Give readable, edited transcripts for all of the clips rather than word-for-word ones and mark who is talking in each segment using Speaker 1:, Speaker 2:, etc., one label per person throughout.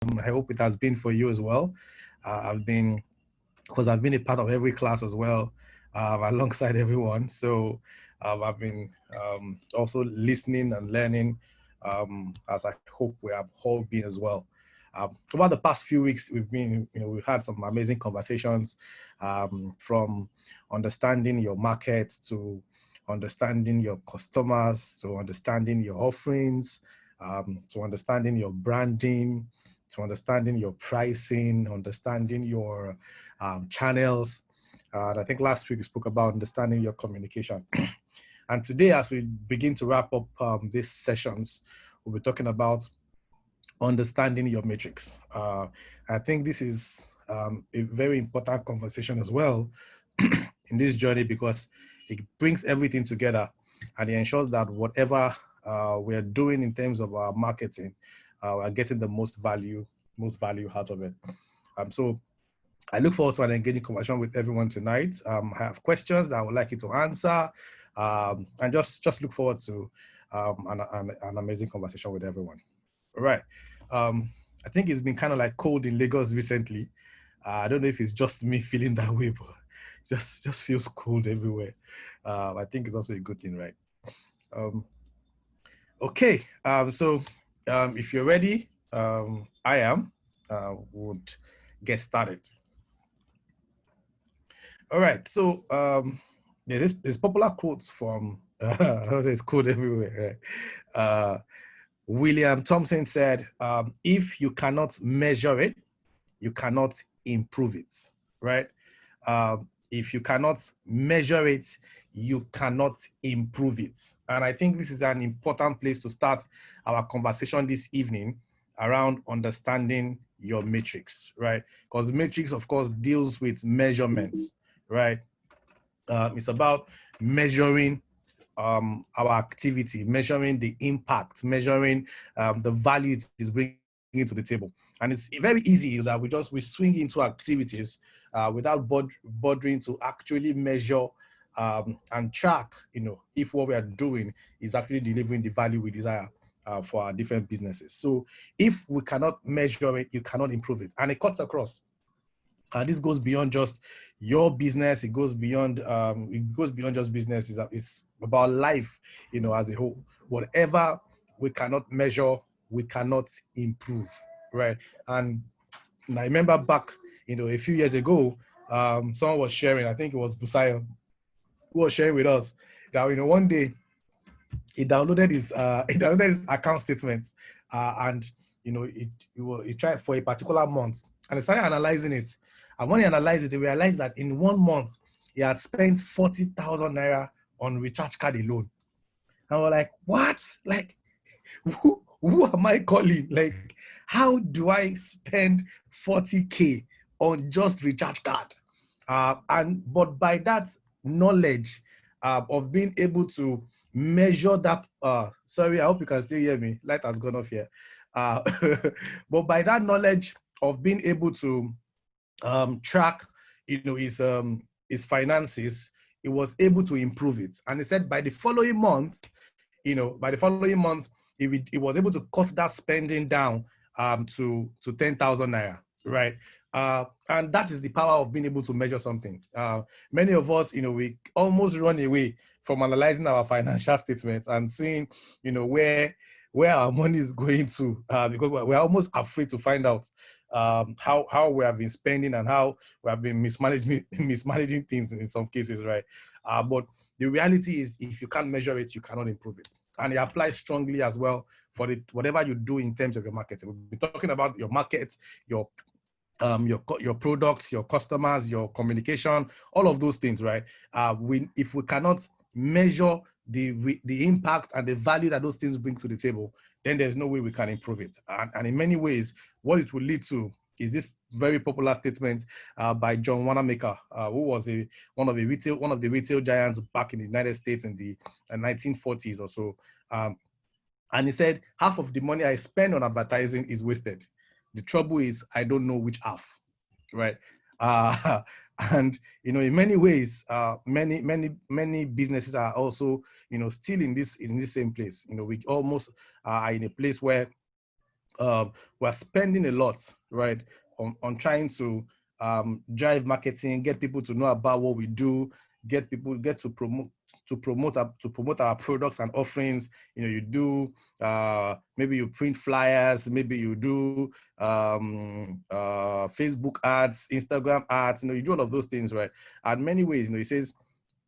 Speaker 1: I hope it has been for you as well. I've been a part of every class as well, alongside everyone. So I've been also listening and learning, as I hope we have all been as well. Over the past few weeks, we've had some amazing conversations, from understanding your market to understanding your customers, to understanding your offerings, to understanding your branding, to understanding your pricing, understanding your channels. I think last week we spoke about understanding your communication. And today, as we begin to wrap up these sessions, we'll be talking about understanding your metrics. I think this is a very important conversation as well in this journey, because it brings everything together and it ensures that whatever we're doing in terms of our marketing, we're getting the most value out of it. So I look forward to an engaging conversation with everyone tonight. I have questions that I would like you to answer, and just look forward to an amazing conversation with everyone. All right. I think it's been kind of like cold in Lagos recently. I don't know if it's just me feeling that way, but just feels cold everywhere. I think it's also a good thing, right? Okay. So if you're ready, I am. Would get started. All right, so there's this popular quote from it's quote everywhere. Right? William Thompson said, "If you cannot measure it, you cannot improve it." Right? If you cannot measure it, you cannot improve it. And I think this is an important place to start our conversation this evening around understanding your metrics, right? Because metrics, of course, deals with measurements, right? It's about measuring our activity, measuring the impact, measuring the value it is bringing to the table. And it's very easy that we swing into activities without bothering to actually measure and track, if what we are doing is actually delivering the value we desire for our different businesses. So if we cannot measure it, you cannot improve it. And it cuts across. This goes beyond just your business. It goes beyond just business. It's about life, as a whole. Whatever we cannot measure, we cannot improve, right? And I remember back, a few years ago, someone was sharing. I think it was Busayo, who was sharing with us that one day he downloaded his account statement, and he tried for a particular month, and he started analyzing it. And when he analyzed it, he realized that in 1 month he had spent 40,000 naira on recharge card alone. And we're like, what? Like, who am I calling? Like, how do I spend 40K on just recharge card? But by that knowledge of being able to measure that, sorry, I hope you can still hear me. Light has gone off here. But by that knowledge of being able to track, his finances, he was able to improve it. And he said by the following month, he was able to cut that spending down to 10,000 naira, right? And that is the power of being able to measure something. Many of us, we almost run away from analyzing our financial statements and seeing, where our money is going to, because we're almost afraid to find out how we have been spending and how we have been mismanaging things in some cases, right? But the reality is, if you can't measure it, you cannot improve it. And it applies strongly as well for whatever you do in terms of your marketing. We've been talking about your market, your products, your customers, your communication, all of those things, right? If we cannot measure the impact and the value that those things bring to the table, then there's no way we can improve it. And in many ways, what it will lead to is this very popular statement by John Wanamaker, who was one of the retail giants back in the United States in the 1940s or so. And he said, half of the money I spend on advertising is wasted. The trouble is, I don't know which half, right? And in many ways, many businesses are also still in this same place. We almost are in a place where we're spending a lot, right, on trying to drive marketing, get people to know about what we do, get to promote our products and offerings. You know, you do maybe you print flyers, maybe you do Facebook ads, Instagram ads. You know, you do all of those things, right? And many ways, you know, it says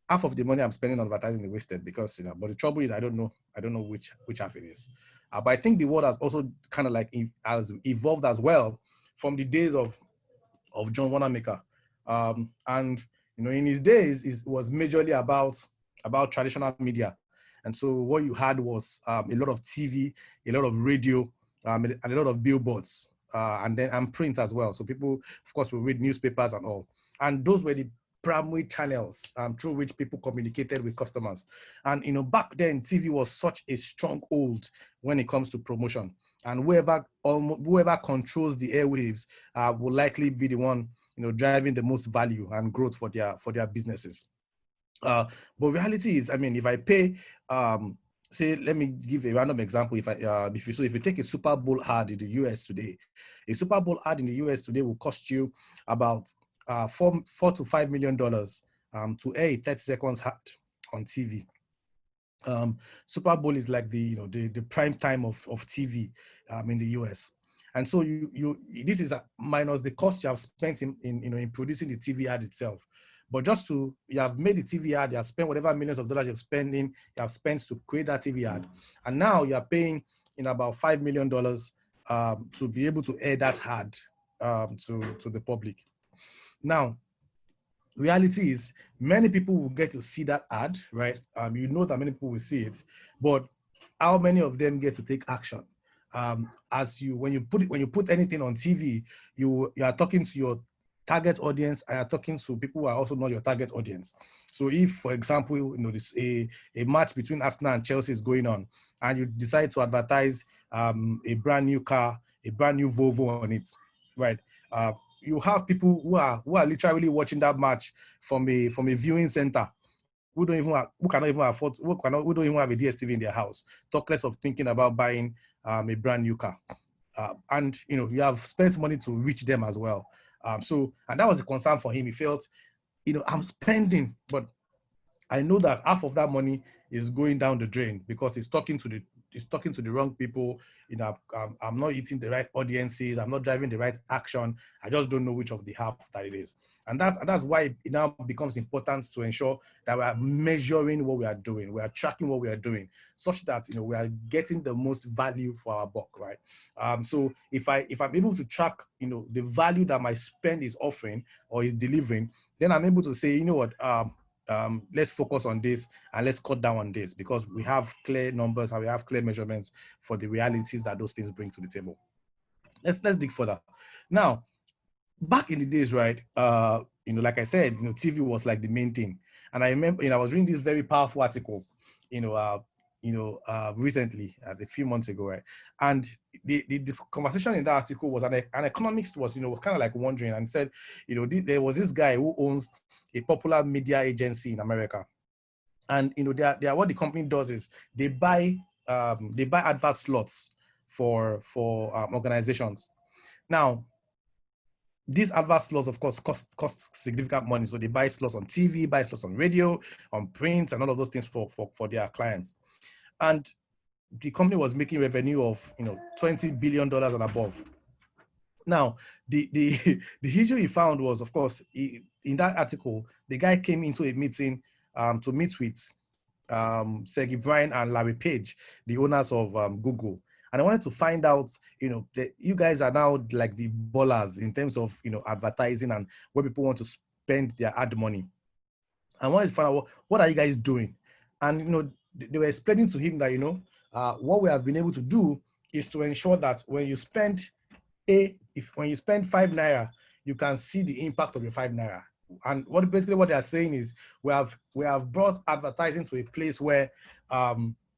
Speaker 1: half of the money I'm spending on advertising is wasted because, you know, but the trouble is I don't know which half it is. But I think the world has also kind of like has evolved as well from the days of John Wanamaker. And, you know, in his days, it was majorly about traditional media. And so what you had was a lot of TV, a lot of radio, and a lot of billboards, and print as well. So people, of course, will read newspapers and all. And those were the primary channels through which people communicated with customers. And, you know, back then, TV was such a stronghold when it comes to promotion. And whoever controls the airwaves will likely be the one, you know, driving the most value and growth for their businesses. But reality is, I mean, if I pay, say, let me give a random example. If you take a Super Bowl ad in the US today, a Super Bowl ad in the US today will cost you about $4 to $5 million to air a 30 seconds ad on TV. Super Bowl is like the prime time of TV in the US. And so this is minus the cost you have spent in producing the TV ad itself. But you have made the TV ad, you have spent whatever millions of dollars you have spent to create that TV ad. And now you are paying about $5 million to be able to air that ad to the public. Now, reality is many people will get to see that ad, right? You know that many people will see it, but how many of them get to take action? When you put anything on TV, you are talking to your target audience, and you're talking to people who are also not your target audience. So if, for example, you know, a match between Arsenal and Chelsea is going on, and you decide to advertise a brand new car, a brand new Volvo on it, right? You have people who are literally watching that match from a viewing center, who don't even have a DSTV in their house, talk less of thinking about buying a brand new car. And you know, you have spent money to reach them as well. And that was a concern for him. He felt, you know, I'm spending, but I know that half of that money is going down the drain because it's talking to the wrong people. You know, I'm not hitting the right audiences. I'm not driving the right action. I just don't know which of the half that it is. And that's why it now becomes important to ensure that we are measuring what we are doing. We are tracking what we are doing such that, you know, we are getting the most value for our buck, right? So if I'm able to track, you know, the value that my spend is offering or is delivering, then I'm able to say, you know what, let's focus on this and let's cut down on this because we have clear numbers and we have clear measurements for the realities that those things bring to the table. Let's dig further. Now, back in the days, right? You know, like I said, you know, TV was like the main thing. And I remember, you know, I was reading this very powerful article, recently, a few months ago, right? And this conversation in that article was an economist was kind of like wondering and said, you know, there was this guy who owns a popular media agency in America, and you know, they are what the company does is they buy advert slots for organizations. Now, these advert slots, of course, cost significant money. So they buy slots on TV, buy slots on radio, on print, and all of those things for their clients. And the company was making revenue of $20 billion and above. Now, the issue he found was, of course, in that article, the guy came into a meeting to meet with Sergey Brin and Larry Page, the owners of Google. And I wanted to find out, you know, that you guys are now like the ballers in terms of, you know, advertising and where people want to spend their ad money. I wanted to find out what are you guys doing? And, you know, they were explaining to him that, you know, what we have been able to do is to ensure that when you spend when you spend 5 naira, you can see the impact of your 5 naira. And what they are saying is we have brought advertising to a place where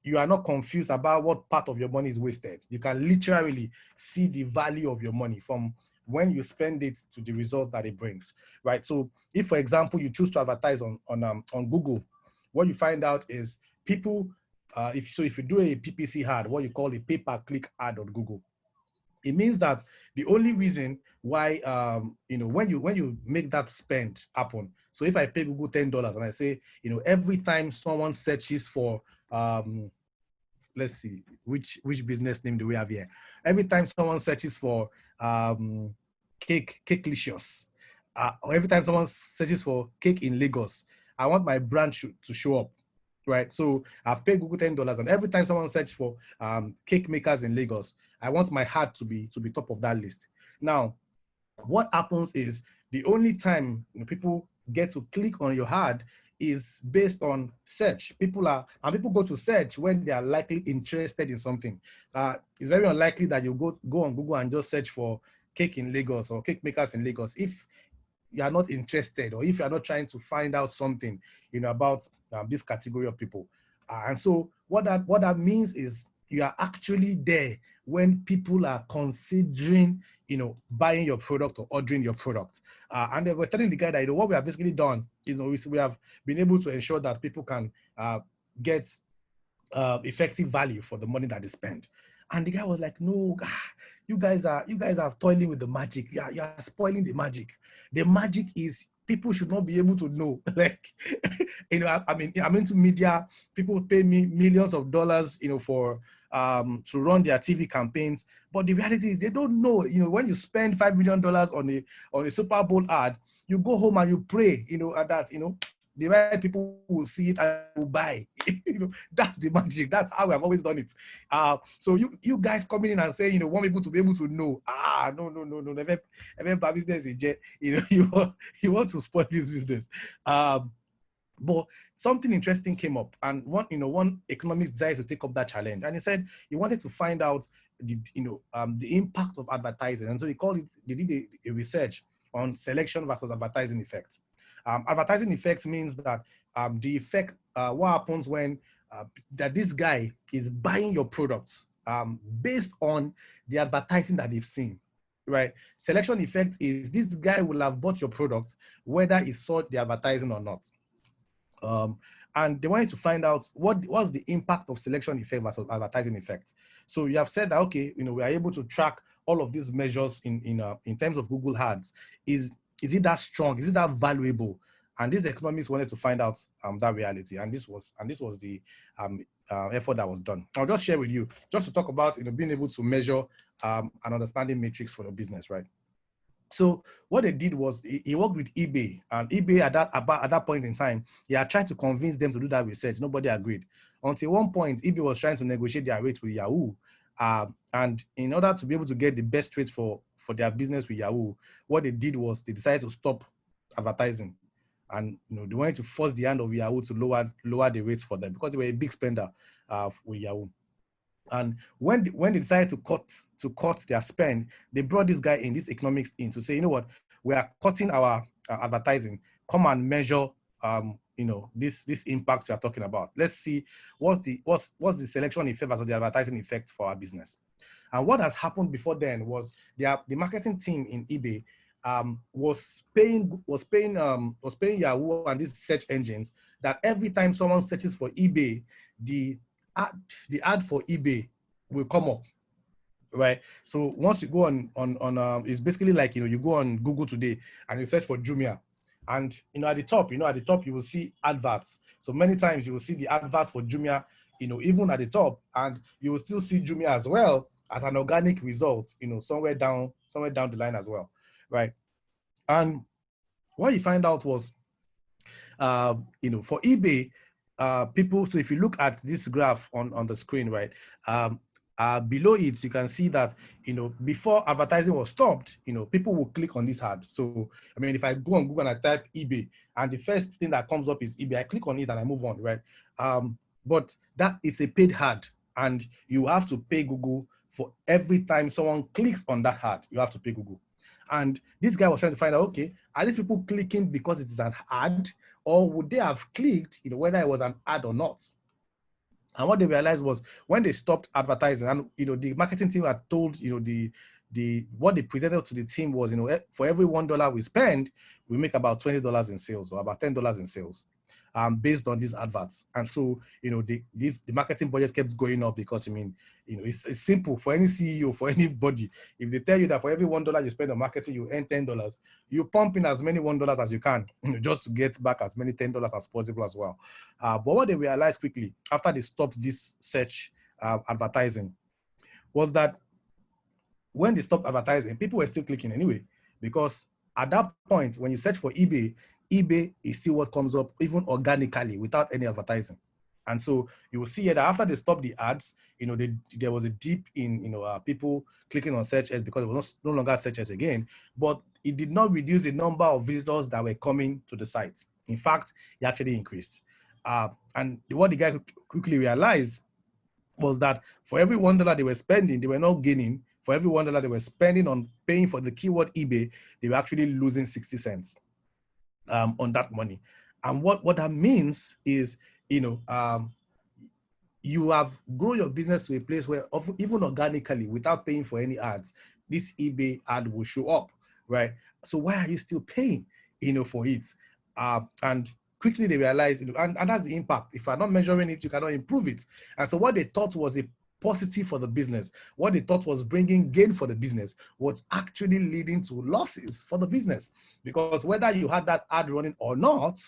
Speaker 1: you are not confused about what part of your money is wasted. You can literally see the value of your money from when you spend it to the result that it brings, right? So if, for example, you choose to advertise on Google, what you find out is people, if you do a PPC ad, what you call a pay-per-click ad on Google, It means that the only reason why, when you make that spend happen. So if I pay Google $10 and I say, every time someone searches for, let's see, which business name do we have here? Every time someone searches for Cakelicious, or every time someone searches for cake in Lagos, I want my brand to show up, right? So I've paid Google $10, and every time someone searches for cake makers in Lagos, I want my ad to be top of that list. Now, what happens is the only time people get to click on your ad is based on search. People go to search when they are likely interested in something. It's very unlikely that you go on Google and just search for cake in Lagos or cake makers in Lagos if you are not interested, or if you are not trying to find out something, about this category of people. And so what that means is you are actually there when people are considering, buying your product or ordering your product. And we're telling the guy that, what we have basically done, is we have been able to ensure that people can get effective value for the money that they spend. And the guy was like, no, you guys are toiling with the magic. Yeah, you are spoiling the magic. The magic is people should not be able to know. Like, I'm into media. People pay me millions of dollars, for to run their TV campaigns. But the reality is they don't know. When you spend $5 million on a Super Bowl ad, you go home and you pray, at that, the right people will see it and will buy. That's the magic. That's how we have always done it. So you guys coming in and saying, want people to be able to know. No. Never business is you want to spoil this business. But something interesting came up, and one economist decided to take up that challenge, and he said he wanted to find out the impact of advertising, and so they did a research on selection versus advertising effect. Advertising effect means that the effect, what happens when that this guy is buying your products based on the advertising that they've seen, right? Selection effect is this guy will have bought your product whether he saw the advertising or not. And they wanted to find out what's the impact of selection effect versus advertising effect. So you have said that, okay, we are able to track all of these measures in terms of Google Ads. Is it that strong? Is it that valuable? And these economists wanted to find out that reality. And this was the effort that was done. I'll just share with you, just to talk about being able to measure and understanding metrics for your business, right? So what they did was he worked with eBay, and eBay at that point in time, he had tried to convince them to do that research. Nobody agreed. Until one point, eBay was trying to negotiate their rate with Yahoo. And in order to be able to get the best rate for their business with Yahoo, what they did was they decided to stop advertising. And they wanted to force the hand of Yahoo to lower the rates for them because they were a big spender with Yahoo. And when they decided to cut their spend, they brought this guy in, this economics in, to say, you know what, we are cutting our advertising. Come and measure, this impact we are talking about. Let's see what's the selection effect versus the advertising effect for our business. And what has happened before then was the marketing team in eBay was paying Yahoo and these search engines that every time someone searches for eBay, the ad for eBay will come up, right? So once you go on it's basically like, you go on Google today and you search for Jumia, and at the top you will see adverts. So many times you will see the adverts for Jumia, even at the top, and you will still see Jumia as well as an organic result, somewhere down the line as well, right? And what you find out was, for eBay, people, so if you look at this graph on the screen, right, below it, you can see that, before advertising was stopped, people will click on this ad. So, if I go on Google and I type eBay, and the first thing that comes up is eBay, I click on it and I move on, right? But that is a paid ad, and you have to pay Google for every time someone clicks on that ad. You have to pay Google. And this guy was trying to find out, okay, are these people clicking because it is an ad, or would they have clicked, whether it was an ad or not? And what they realized was when they stopped advertising, and the marketing team had told the what they presented to the team was, for every $1 we spend, we make about $20 in sales or about $10 in sales, based on these adverts. And so, the marketing budget kept going up because, it's simple for any CEO, for anybody. If they tell you that for every $1 you spend on marketing, you earn $10, you pump in as many $1 as you can, just to get back as many $10 as possible as well. But what they realized quickly after they stopped this search advertising was that when they stopped advertising, people were still clicking anyway, because at that point, when you search for eBay, eBay is still what comes up even organically without any advertising. And so you will see here that after they stopped the ads, there was a dip in people clicking on search ads because it was no longer search ads again, but it did not reduce the number of visitors that were coming to the site. In fact, it actually increased. And what the guy quickly realized was that for every $1 they were spending, they were not gaining. For every $1 they were spending on paying for the keyword eBay, they were actually losing 60 cents on that money. And what that means is, you have grown your business to a place where even organically, without paying for any ads, this eBay ad will show up, right? So why are you still paying, for it? And quickly they realize, and that's the impact. If you're not measuring it, you cannot improve it. And so what they thought was a positive for the business, what they thought was bringing gain for the business, was actually leading to losses for the business. Because whether you had that ad running or not,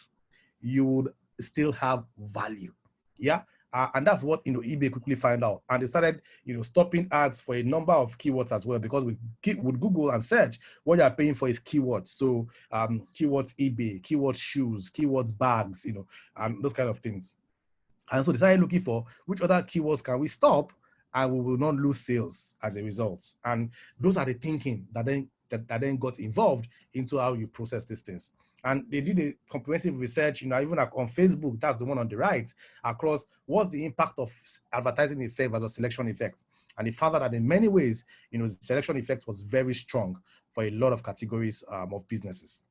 Speaker 1: you would still have value. Yeah. And that's what eBay quickly found out, and they started stopping ads for a number of keywords as well, because with Google and search, what you're paying for is keywords. So keywords eBay, keywords shoes, keywords bags, and those kind of things. And so they started looking for which other keywords can we stop and we will not lose sales as a result. And those are the thinking that then got involved into how you process these things. And they did a comprehensive research, even on Facebook, that's the one on the right, across what's the impact of advertising effect versus selection effect. And they found out that in many ways, the selection effect was very strong for a lot of categories of businesses.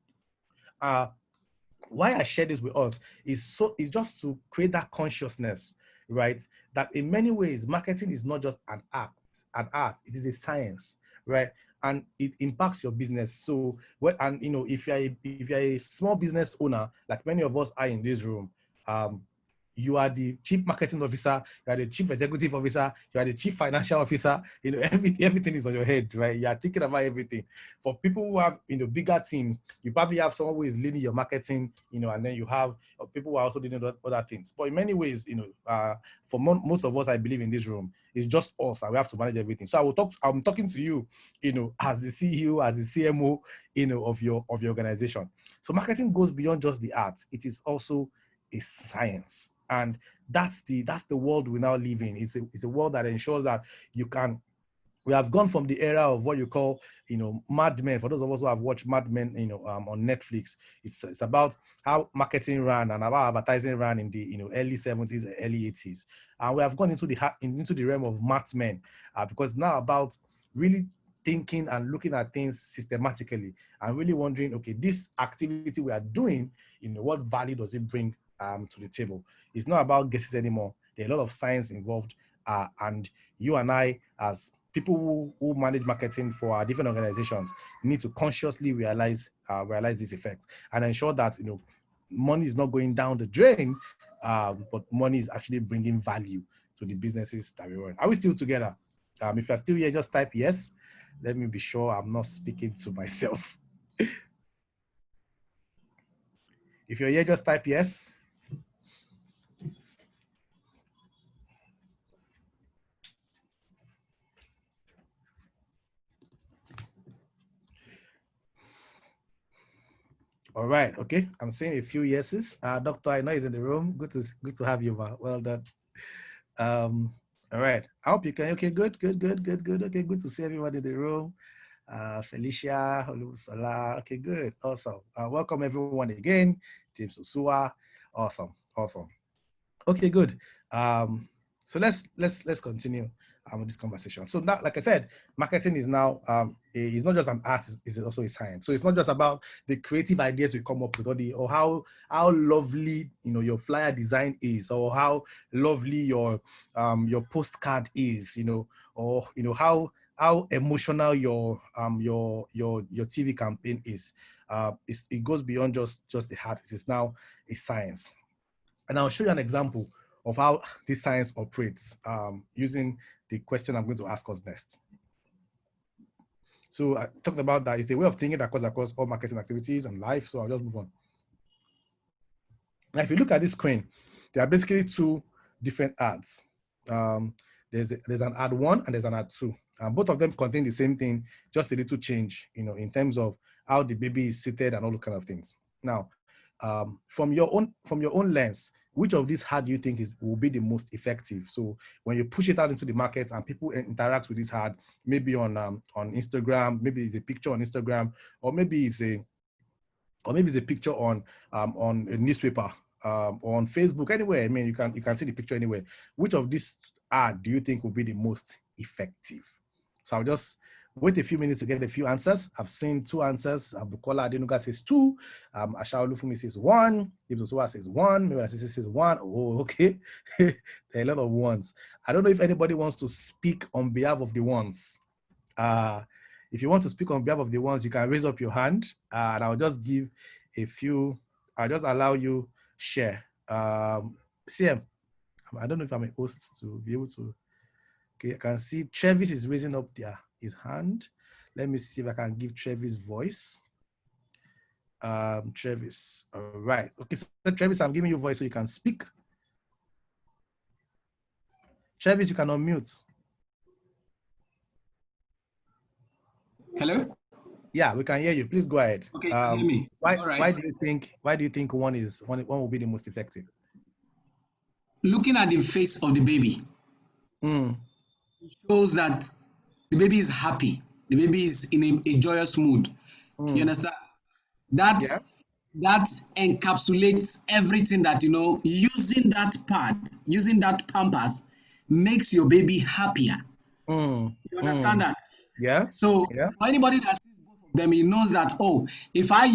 Speaker 1: Why I share this with us is just to create that consciousness, right? That in many ways, marketing is not just an art, it is a science, right? And it impacts your business. So, if you're a small business owner, like many of us are in this room, you are the chief marketing officer, you are the chief executive officer, you are the chief financial officer, everything is on your head, right? You are thinking about everything. For people who have, bigger teams, you probably have someone who is leading your marketing, and then you have people who are also doing other things. But in many ways, for most of us, I believe in this room, it's just us, and we have to manage everything. So I'm talking to you, as the CEO, as the CMO, of your organization. So marketing goes beyond just the art. It is also a science. And that's the world we now live in. It's a world that ensures that we have gone from the era of what you call, Mad Men. For those of us who have watched Mad Men, on Netflix, it's about how marketing ran and how advertising ran in the early 70s, early 80s. And we have gone into the realm of Mad Men, because now about really thinking and looking at things systematically and really wondering, okay, this activity we are doing, what value does it bring to the table? It's not about guesses anymore. There are a lot of science involved, and you and I, as people who manage marketing for our different organizations, need to consciously realize this effect and ensure that money is not going down the drain, but money is actually bringing value to the businesses that we run. Are we still together? If you're still here, just type yes. Let me be sure I'm not speaking to myself. If you're here, just type yes. All right. Okay. I'm seeing a few yeses. Doctor, I know he's in the room. Good to have you, ma. Well done. All right. I hope you can. Okay. Good. Okay. Good to see everybody in the room. Felicia, Olusola. Okay. Good. Awesome. Welcome everyone again. James Osua. Awesome. Okay. Good. So let's continue with this conversation. So now, like I said, marketing is now is not just an art; it's also a science. So it's not just about the creative ideas we come up with, or how lovely your flyer design is, or how lovely your postcard is, or how how emotional your TV campaign is. It goes beyond just the art. It is now a science. And I'll show you an example of how this science operates using the question I'm going to ask us next. So I talked about that. It's a way of thinking that goes across all marketing activities and life. So I'll just move on. Now, if you look at this screen, there are basically two different ads. There's an ad 1 and there's an ad 2. Both of them contain the same thing, just a little change, in terms of how the baby is seated and all those kind of things. Now, from your own lens, which of these ad do you think will be the most effective? So when you push it out into the market and people interact with this ad, maybe on Instagram, maybe it's a picture on Instagram, or maybe it's a picture on a newspaper, or on Facebook, anywhere. I mean, you can see the picture anywhere. Which of these ad do you think will be the most effective? So I'll just wait a few minutes to get a few answers. I've seen 2 answers. Bukola Adenuga says 2. Asha Olufumi says 1. Ibzosuwa says 1. Maybe Asisi says 1. Oh, okay. There are a lot of 1s. I don't know if anybody wants to speak on behalf of the 1s. If you want to speak on behalf of the 1s, you can raise up your hand, and I'll just give a few. I'll just allow you share. CM, I don't know if I'm a host to be able to. Okay, I can see Travis is raising up his hand. Let me see if I can give Travis voice. Travis, all right. Okay, so Travis, I'm giving you voice so you can speak. Travis, you can unmute.
Speaker 2: Hello?
Speaker 1: Yeah, we can hear you. Please go ahead.
Speaker 2: Okay, hear me.
Speaker 1: Why do you think one will be the most effective?
Speaker 2: Looking at the face of the baby, it shows that the baby is happy. The baby is in a joyous mood. You understand? That encapsulates everything that, using that pad, using that pampers makes your baby happier. You understand that?
Speaker 1: Yeah.
Speaker 2: So for anybody that sees both of them, he knows that, oh, if I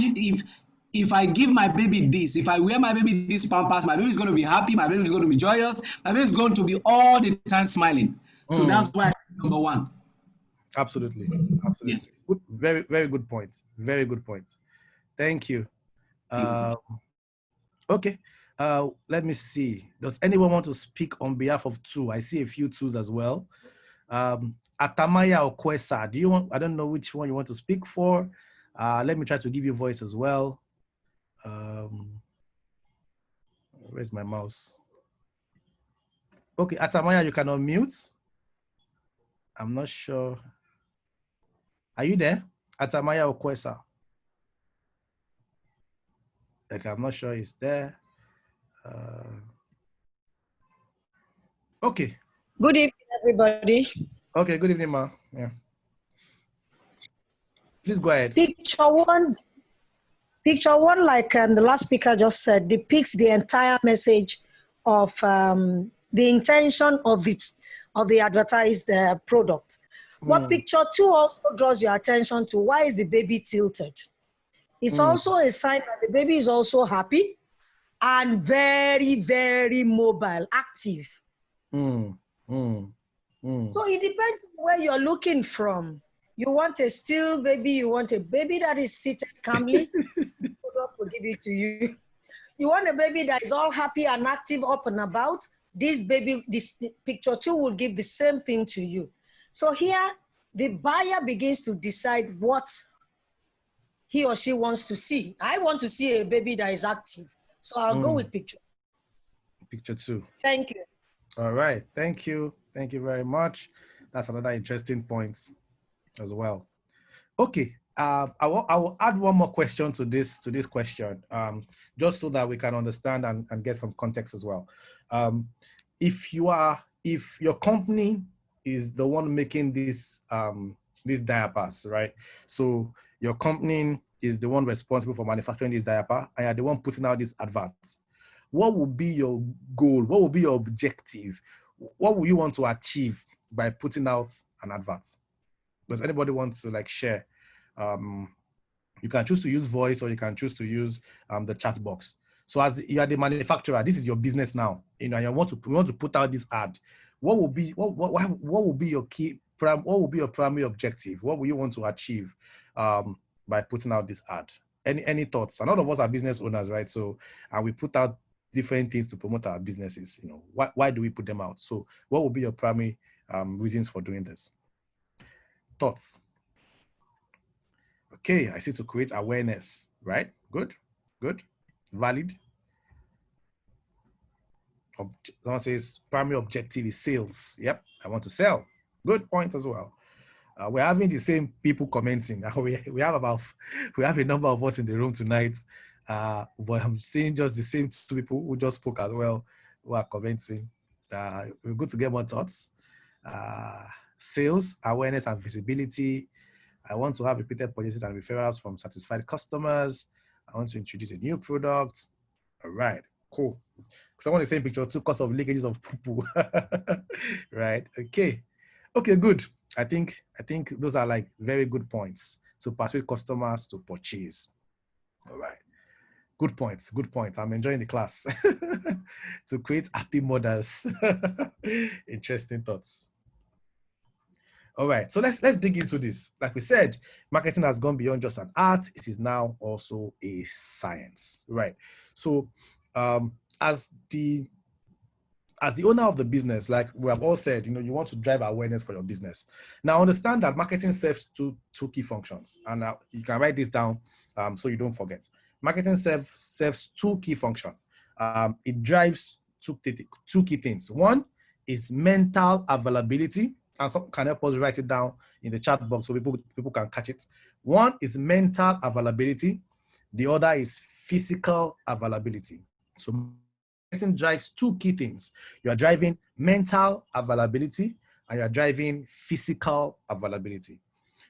Speaker 2: give my baby this, if I wear my baby this pampers, my baby is going to be happy, my baby is going to be joyous, my baby is going to be all the time smiling. So that's why number 1.
Speaker 1: Absolutely.
Speaker 2: Yes.
Speaker 1: Good, very, very good point. Very good point. Thank you. Okay. Let me see. Does anyone want to speak on behalf of 2? I see a few 2s as well. Atamaya or Kwesa, I don't know which one you want to speak for. Let me try to give you voice as well. Where's my mouse? Okay, Atamaya, you can unmute. I'm not sure. Are you there? Atamaya or Kwesa? Okay, I'm not sure he's there. Okay.
Speaker 3: Good evening, everybody.
Speaker 1: Okay, good evening, ma. Yeah. Please go ahead.
Speaker 3: Picture one, like the last speaker just said, depicts the entire message of the intention of the advertised product. What picture 2 also draws your attention to? Why is the baby tilted? It's also a sign that the baby is also happy and very, very mobile, active. So it depends on where you're looking from. You want a still baby, you want a baby that is seated calmly, the product will give it to you. You want a baby that is all happy and active, up and about, this picture 2 will give the same thing to you. So here, the buyer begins to decide what he or she wants to see. I want to see a baby that is active, so I'll go with picture
Speaker 1: 2.
Speaker 3: Thank you.
Speaker 1: All right, thank you very much. That's another interesting point as well. Okay, I will add one more question to this question, just so that we can understand and get some context as well. If your company is the one making these diapers, right? So your company is the one responsible for manufacturing this diaper, and you're the one putting out these adverts. What will be your goal? What will be your objective? What will you want to achieve by putting out an advert? Does anybody want to share? You can choose to use voice, or you can choose to use the chat box. So as you are the manufacturer, this is your business now. And you want to put out this ad. What will be your key what will be your primary objective? What will you want to achieve by putting out this ad? Any thoughts? A lot of us are business owners, right? So, and we put out different things to promote our businesses. You know, why do we put them out? So, what will be your primary reasons for doing this? Thoughts? Okay, I see, to create awareness, right? Good, good, valid. Someone says primary objective is sales. Yep, I want to sell. Good point as well. We're having the same people commenting. We have a number of us in the room tonight, but I'm seeing just the same two people who just spoke as well who are commenting. We're good to get more thoughts. Sales, awareness, and visibility. I want to have repeated purchases and referrals from satisfied customers. I want to introduce a new product. All right, cool. Someone is saying picture 2, cost of leakages of poo-poo. Right, okay. Okay, good. I think those are like very good points to persuade customers to purchase. All right. Good points. Good point. I'm enjoying the class. To create happy mothers. Interesting thoughts. All right. So let's dig into this. Like we said, marketing has gone beyond just an art. It is now also a science. Right. So as the owner of the business, like we have all said, you know, you want to drive awareness for your business. Now, understand that marketing serves two key functions, and you can write this down so you don't forget. Marketing serves two key functions. It drives two key things. One is mental availability, and some can help us write it down in the chat box so people can catch it. One is mental availability. The other is physical availability. So marketing drives two key things. You are driving mental availability and you are driving physical availability.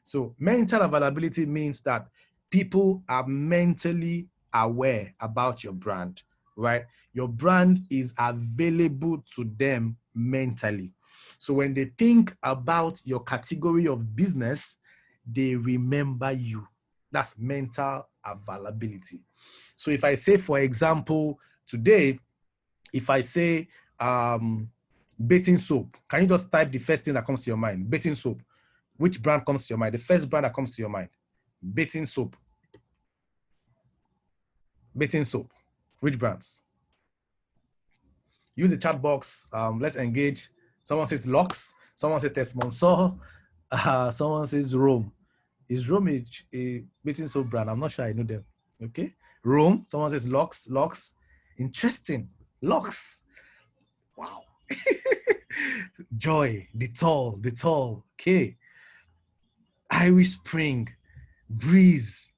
Speaker 1: So mental availability means that people are mentally aware about your brand, right? Your brand is available to them mentally. So when they think about your category of business, they remember you. That's mental availability. So if I say, for example, today, if I say bathing soap, can you just type the first thing that comes to your mind? Bathing soap. Which brand comes to your mind? The first brand that comes to your mind. Bathing soap. Bathing soap. Which brands? Use the chat box. Let's engage. Someone says Lux. Someone says Tesmonsor. Someone says Rome. Is Rome a bathing soap brand? I'm not sure I know them. Okay. Rome. Someone says Lux. Lux. Interesting. Lux. Wow. Joy. Dettol. Okay. Irish Spring. Breeze.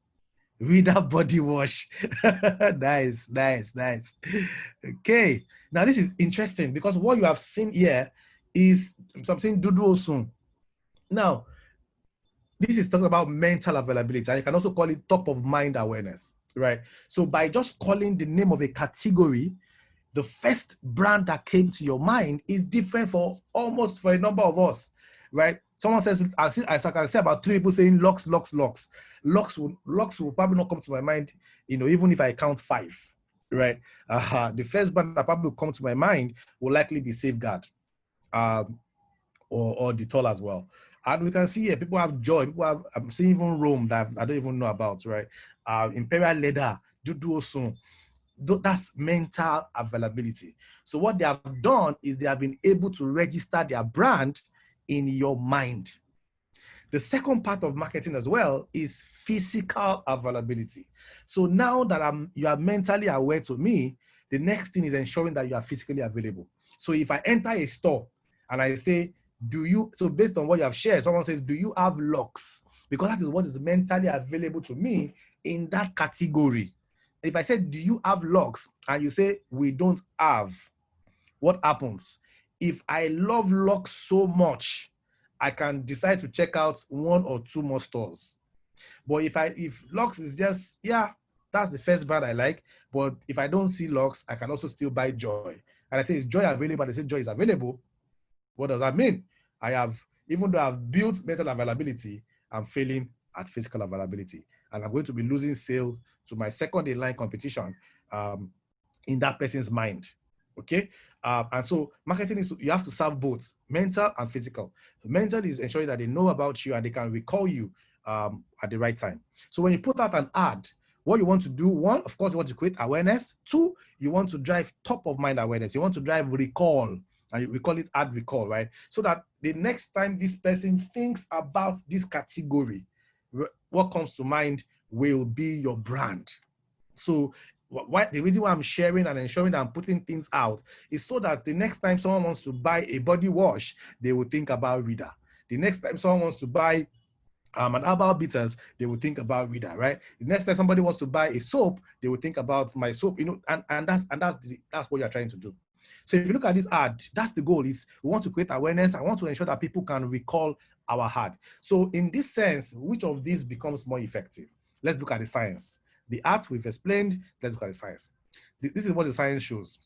Speaker 1: Reader body wash. Nice. Okay. Now this is interesting because what you have seen here is something Dudu soon. Now, this is talking about mental availability, and you can also call it top of mind awareness, right? So by just calling the name of a category, the first brand that came to your mind is different for a number of us, right? Someone says, I can say about 3 people saying Lux. Lux will probably not come to my mind, you know, even if I count 5, right? The first brand that probably will come to my mind will likely be Safeguard, or Dettol as well. And we can see here, people have Joy. I'm seeing even Rome that I don't even know about, right? Imperial Leather, Dudu Osun. That's mental availability. So what they have done is they have been able to register their brand in your mind. The second part of marketing as well is physical availability. So now that you are mentally aware to me, the next thing is ensuring that you are physically available. So if I enter a store and I say, so based on what you have shared, someone says, do you have Lux? Because that is what is mentally available to me in that category. If I said, do you have Lux? And you say, we don't have, what happens? If I love Lux so much, I can decide to check out 1 or 2 more stores. But if Lux is just, yeah, that's the first brand I like. But if I don't see Lux, I can also still buy Joy. And I say, is Joy available? And they say Joy is available. What does that mean? Even though I've built mental availability, I'm failing at physical availability. And I'm going to be losing sale to my second in line competition in that person's mind. Okay, and so marketing is, you have to serve both mental and physical. So mental is ensuring that they know about you and they can recall you at the right time. So when you put out an ad, what you want to do, one, of course, you want to create awareness. Two, you want to drive top of mind awareness. You want to drive recall, and we call it ad recall, right? So that the next time this person thinks about this category, what comes to mind will be your brand. So the reason why I'm sharing and ensuring that I'm putting things out is so that the next time someone wants to buy a body wash, they will think about Reader. The next time someone wants to buy an herbal bitters, they will think about Reader, right? The next time somebody wants to buy a soap, they will think about my soap, you know, and that's what you're trying to do. So if you look at this ad, that's the goal. Is we want to create awareness. I want to ensure that people can recall our ad. So in this sense, which of these becomes more effective? Let's look at the science. The art we've explained, let's look at the science. This is what the science shows.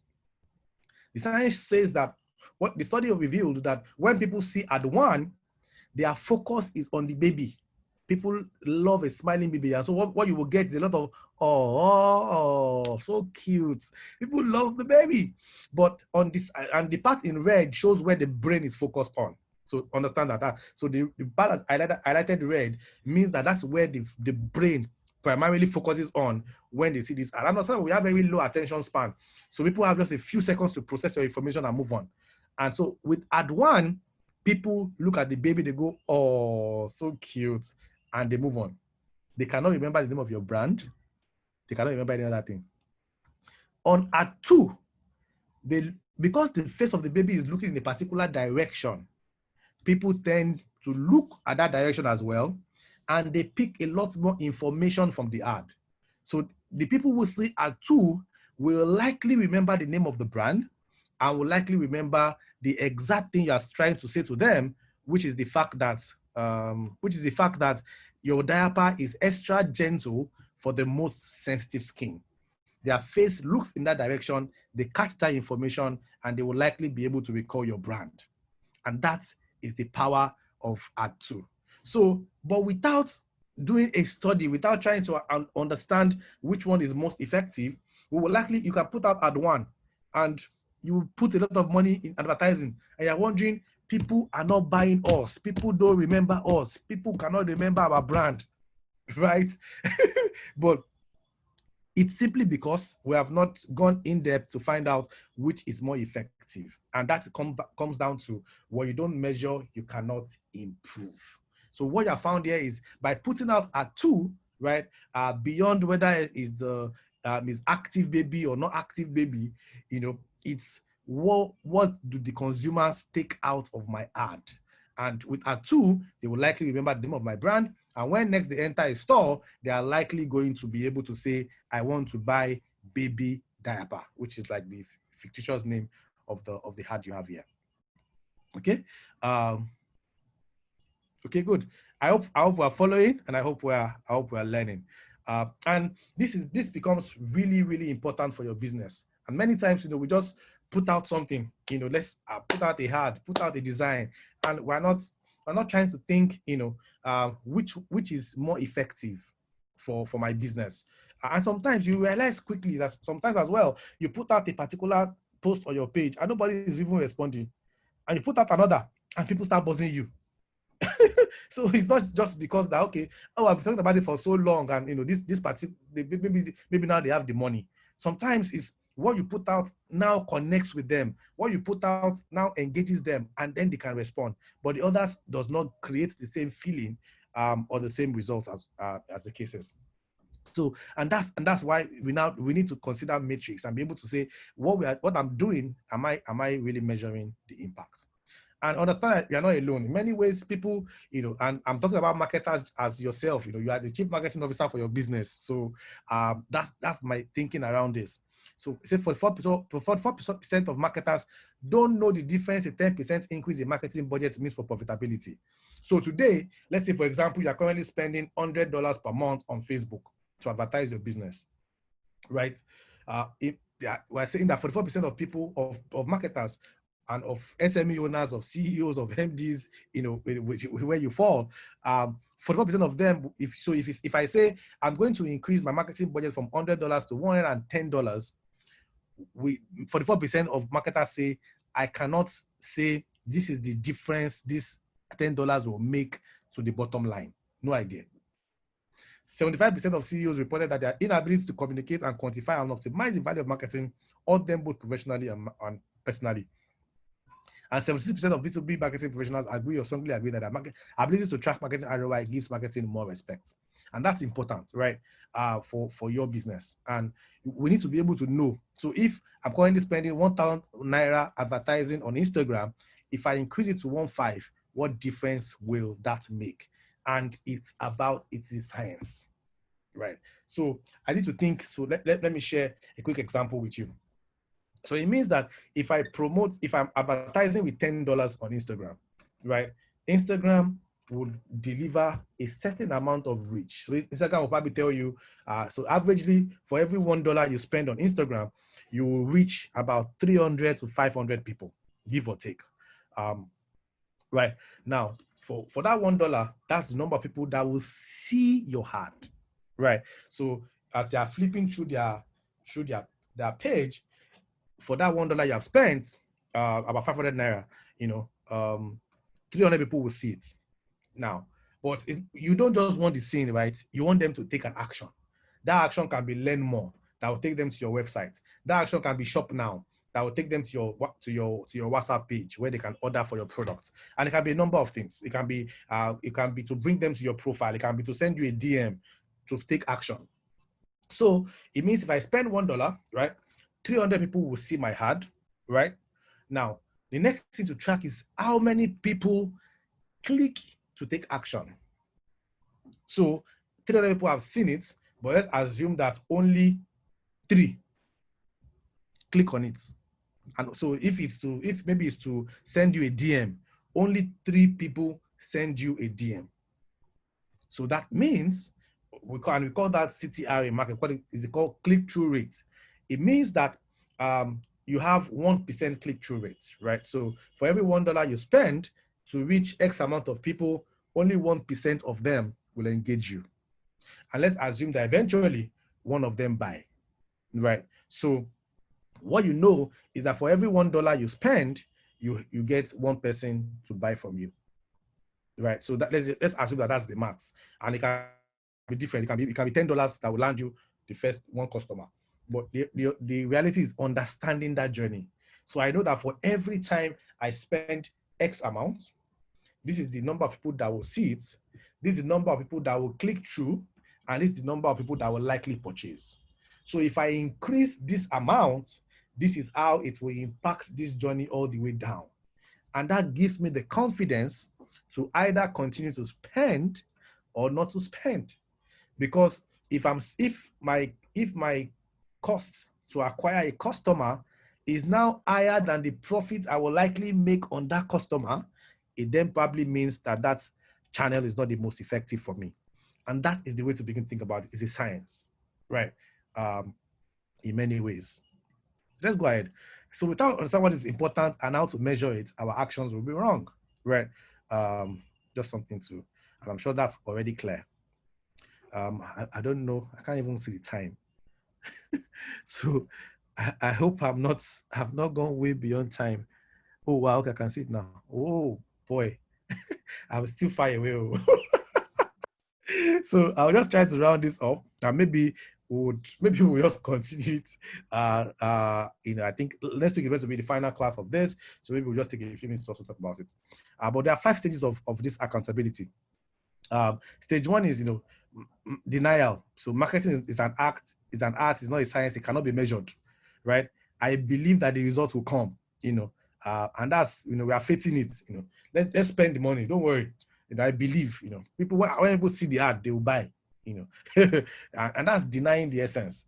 Speaker 1: The science says that what the study revealed that when people see ad one, their focus is on the baby. People love a smiling baby. And so what you will get is a lot of, oh, so cute. People love the baby. But on this, and the part in red shows where the brain is focused on. So understand that. So the part that's highlighted red means that that's where the brain primarily focuses on when they see this. And understand we have very low attention span. So people have just a few seconds to process your information and move on. And so with ad one, people look at the baby, they go, oh, so cute, and they move on. They cannot remember the name of your brand. They cannot remember any other thing. On ad two, because the face of the baby is looking in a particular direction, people tend to look at that direction as well, and they pick a lot more information from the ad. So the people who see ad two will likely remember the name of the brand and will likely remember the exact thing you're trying to say to them, which is the fact that your diaper is extra gentle for the most sensitive skin. Their face looks in that direction, they catch that information, and they will likely be able to recall your brand. And that is the power of ad two. So, but without doing a study, without trying to understand which one is most effective, you can put out ad one and you put a lot of money in advertising, and you're wondering, people are not buying us. People don't remember us. People cannot remember our brand, right? But it's simply because we have not gone in depth to find out which is more effective. And that comes down to what you don't measure, you cannot improve. So what you have found here is by putting out ad two, right, beyond whether it's the is active baby or not active baby, you know, it's what do the consumers take out of my ad? And with ad two, they will likely remember the name of my brand. And when next they enter a store, they are likely going to be able to say, I want to buy baby diaper, which is like the fictitious name of the ad you have here. Okay. Okay, good. I hope we're following, and I hope we're learning. And this becomes really, really important for your business. And many times, you know, we just put out something, you know, let's put out a ad, put out a design, and we're not trying to think, you know, which is more effective for my business. And sometimes you realize quickly that sometimes as well, you put out a particular post on your page and nobody is even responding, and you put out another and people start buzzing you. So it's not just because that, okay, oh, I've been talking about it for so long, and you know, this party, maybe now they have the money. Sometimes it's what you put out now connects with them. What you put out now engages them, and then they can respond. But the others does not create the same feeling or the same results as the cases. So, and that's why we need to consider metrics and be able to say what I'm doing. Am I really measuring the impact? And understand that you're not alone. In many ways, people, you know, and I'm talking about marketers as yourself, you know, you are the chief marketing officer for your business. So that's my thinking around this. So say 44% of marketers don't know the difference a 10% increase in marketing budget means for profitability. So today, let's say, for example, you're currently spending $100 per month on Facebook to advertise your business, right? We're saying that 44% of people, of marketers, and of SME owners, of CEOs, of MDs, you know, where you fall, 44% of them, if I say I'm going to increase my marketing budget from $100 to $110, we 44% of marketers say, I cannot say this is the difference this $10 will make to the bottom line. No idea. 75% of CEOs reported that their inability to communicate and quantify and optimize the value of marketing hurt them both professionally and personally. And 76% of B2B marketing professionals agree or strongly agree that their ability to track marketing ROI gives marketing more respect. And that's important, right? For your business. And we need to be able to know. So if I'm currently spending 1,000 Naira advertising on Instagram, if I increase it to 1.5, what difference will that make? And it's science, right? So I need to think. So let me share a quick example with you. So it means that if I'm advertising with $10 on Instagram, right? Instagram would deliver a certain amount of reach. So Instagram will probably tell you, so averagely for every $1 you spend on Instagram, you will reach about 300 to 500 people, give or take. Right now, for that $1, that's the number of people that will see your ad, right? So as they are flipping through their page, for that $1 you have spent, about 500 Naira, 300 people will see it. Now, but you don't just want the scene, right? You want them to take an action. That action can be learn more. That will take them to your website. That action can be shop now. That will take them to your WhatsApp page where they can order for your product. And it can be a number of things. It can be to bring them to your profile. It can be to send you a DM to take action. So it means if I spend $1, right, 300 people will see my ad, right? Now, the next thing to track is how many people click to take action. So 300 people have seen it, but let's assume that only 3 click on it. And so if maybe it's to send you a DM, only 3 people send you a DM. So that means we call that CTR in market. What is it called? Click-through rate. It means that you have 1% click-through rate, right? So for every $1 you spend to reach X amount of people, only 1% of them will engage you. And let's assume that eventually one of them buy, right? So what you know is that for every $1 you spend, you get 1 person to buy from you, right? So that let's assume that that's the maths, and it can be different. It can be $10 that will land you the first 1 customer. But the reality is understanding that journey. So I know that for every time I spend X amount, this is the number of people that will see it. This is the number of people that will click through, and this is the number of people that will likely purchase. So if I increase this amount, this is how it will impact this journey all the way down. And that gives me the confidence to either continue to spend or not to spend. Because if my cost to acquire a customer is now higher than the profit I will likely make on that customer, it then probably means that channel is not the most effective for me. And that is the way to begin to think about it. It's a science, right? In many ways. Let's go ahead. So without understanding what is important and how to measure it, our actions will be wrong, right? Just something to, and I'm sure that's already clear. I don't know. I can't even see the time. So I hope have not gone way beyond time. Oh wow, okay, I can see it now. Oh boy, I'm still far away. So I'll just try to round this up, and maybe we'll just continue it. I think next week is going to be the final class of this, so maybe we'll just take a few minutes to also talk about it. But there are 5 stages of this accountability. Stage 1 is denial. So marketing is an art. It's an art. It's not a science. It cannot be measured, right? I believe that the results will come. And that's we are faithing it. Let's spend the money. Don't worry. I believe. People when people see the ad, they will buy. And that's denying the essence.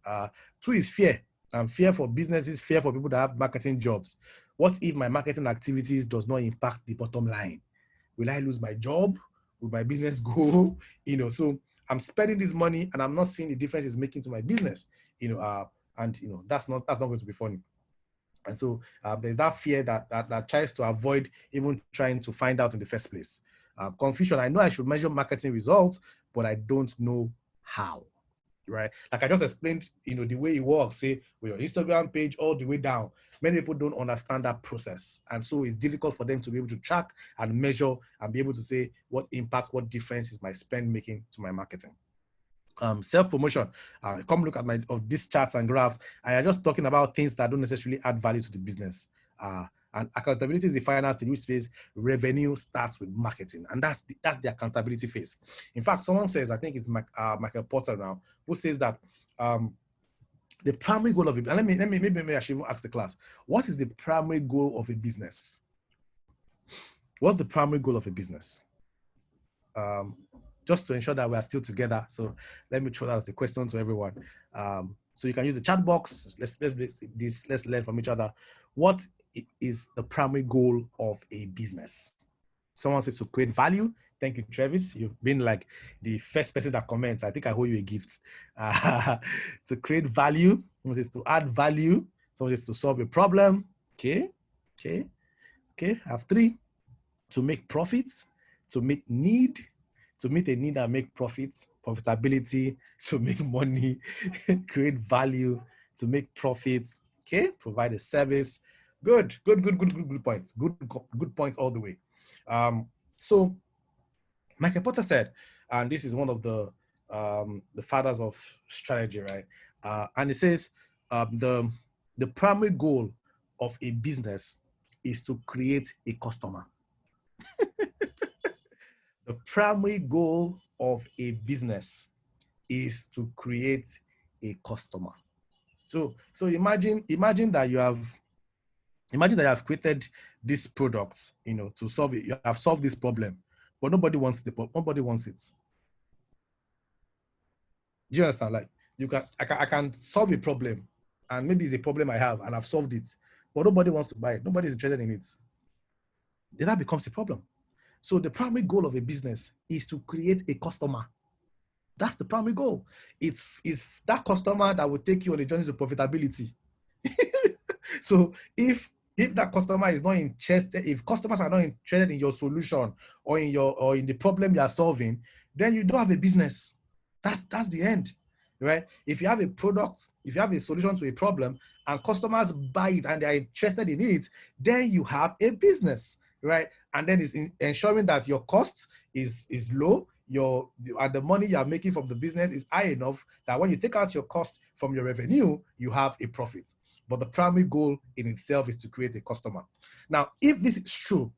Speaker 1: 2 is fear. And fear for businesses, fear for people that have marketing jobs. What if my marketing activities does not impact the bottom line? Will I lose my job? Will my business go? So I'm spending this money and I'm not seeing the difference it's making to my business. That's not going to be funny. And so there's that fear that tries to avoid even trying to find out in the first place. Confusion. I know I should measure marketing results, but I don't know how. right? Like I just explained, the way it works, say with your Instagram page all the way down. Many people don't understand that process. And so it's difficult for them to be able to track and measure and be able to say what impact, what difference is my spend making to my marketing. Self-promotion. Come look at these charts and graphs. And I'm just talking about things that don't necessarily add value to the business. And accountability is the final stage, which says revenue starts with marketing, and that's the accountability phase. In fact, someone says, I think it's Michael Porter now, who says that the primary goal of it. And maybe I should even ask the class, what is the primary goal of a business? What's the primary goal of a business? Just to ensure that we are still together. So let me throw that as a question to everyone. So you can use the chat box. Let's learn from each other. What is the primary goal of a business? Someone says to create value. Thank you, Travis. You've been like the first person that comments. I think I owe you a gift. To create value. Someone says to add value. Someone says to solve a problem. Okay. I have 3. To make profits, to meet a need and make profits, profitability, to make money, create value, to make profits, okay, provide a service. Good points. Good points all the way. So Michael Porter said, and this is one of the fathers of strategy, right? And it says the primary goal of a business is to create a customer. The primary goal of a business is to create a customer. So imagine that you have created this product, to solve it. You have solved this problem, but nobody wants it. Do you understand? Like I can solve a problem, and maybe it's a problem I have, and I've solved it, but nobody wants to buy it. Nobody's interested in it. Then that becomes a problem. So the primary goal of a business is to create a customer. That's the primary goal. It's that customer that will take you on a journey to profitability. So if that customer is not interested, if customers are not interested in your solution or in the problem you are solving, then you don't have a business. That's the end, right? If you have a product, if you have a solution to a problem and customers buy it and they are interested in it, then you have a business, right? And then it's ensuring that your cost is low, and the money you are making from the business is high enough that when you take out your cost from your revenue, you have a profit. But the primary goal in itself is to create a customer. Now, if this is true,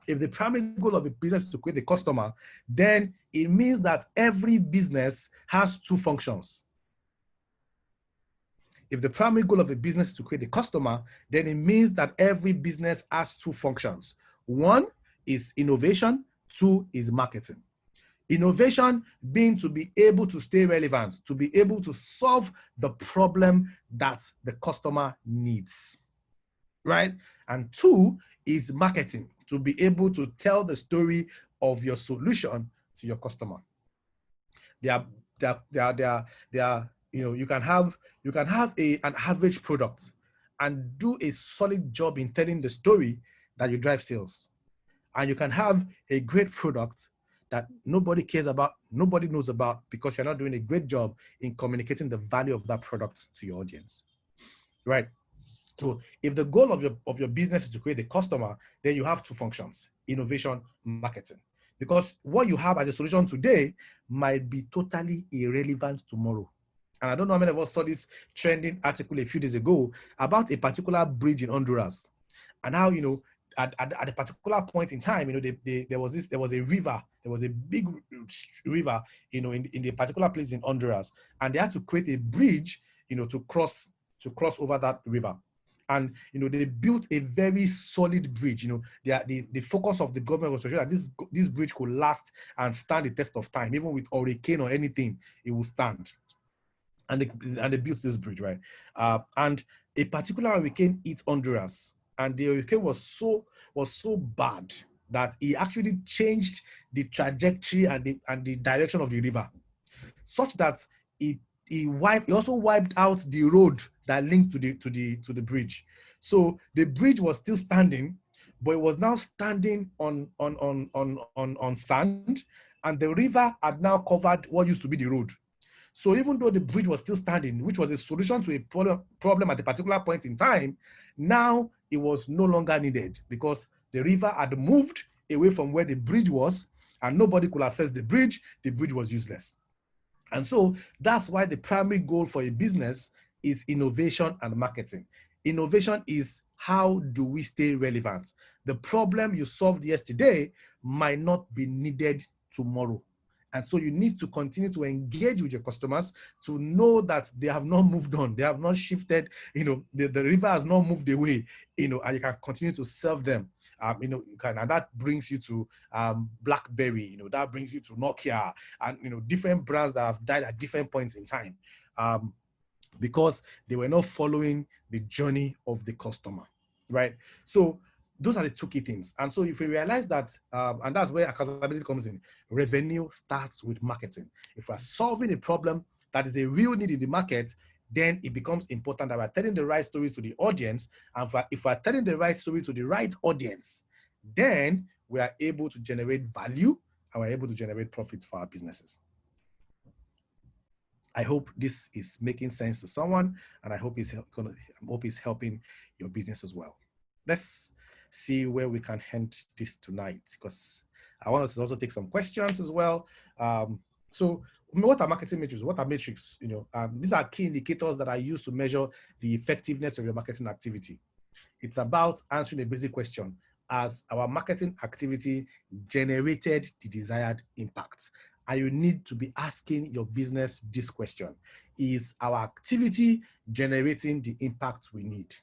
Speaker 1: if the primary goal of a business is to create a customer, then it means that every business has 2 functions. If the primary goal of a business is to create a customer, then it means that every business has 2 functions. 1 is innovation, 2 is marketing. Innovation being to be able to stay relevant, to be able to solve the problem that the customer needs, right? And 2 is marketing, to be able to tell the story of your solution to your customer. You can have an average product and do a solid job in telling the story that you drive sales. And you can have a great product that nobody cares about, nobody knows about, because you're not doing a great job in communicating the value of that product to your audience, right? So if the goal of your business is to create a customer, then you have 2 functions: innovation, marketing. Because what you have as a solution today might be totally irrelevant tomorrow. And I don't know how many of us saw this trending article a few days ago about a particular bridge in Honduras, and how, at a particular point in time, there was a river, there was a big river, in the particular place in Honduras, and they had to create a bridge, to cross over that river. And they built a very solid bridge. The focus of the government was to show that this bridge could last and stand the test of time, even with hurricane or anything, it will stand. And they built this bridge, right? And a particular hurricane hit Honduras, and the hurricane was so bad that it actually changed the trajectory and the direction of the river, such that it also wiped out the road that linked to the bridge. So the bridge was still standing, but it was now standing on sand, and the river had now covered what used to be the road. So even though the bridge was still standing, which was a solution to a problem at a particular point in time, now it was no longer needed because the river had moved away from where the bridge was and nobody could access the bridge was useless. And so that's why the primary goal for a business is innovation and marketing. Innovation is how do we stay relevant? The problem you solved yesterday might not be needed tomorrow. And so you need to continue to engage with your customers to know that they have not moved on, they have not shifted, the river has not moved away, and you can continue to serve them. And that brings you to BlackBerry, that brings you to Nokia, and different brands that have died at different points in time, because they were not following the journey of the customer, right? So those are the two key things. And so if we realize that, and that's where accountability comes in, revenue starts with marketing. If we're solving a problem that is a real need in the market, then it becomes important that we're telling the right stories to the audience. And if we're telling the right story to the right audience, then we are able to generate value and we're able to generate profit for our businesses. I hope this is making sense to someone, and I hope it's helping your business as well. Let's see where we can end this tonight, because I want us to also take some questions as well. So what are marketing metrics? What are metrics? These are key indicators that are used to measure the effectiveness of your marketing activity. It's about answering a basic question: has our marketing activity generated the desired impact? And you need to be asking your business this question: is our activity generating the impact we need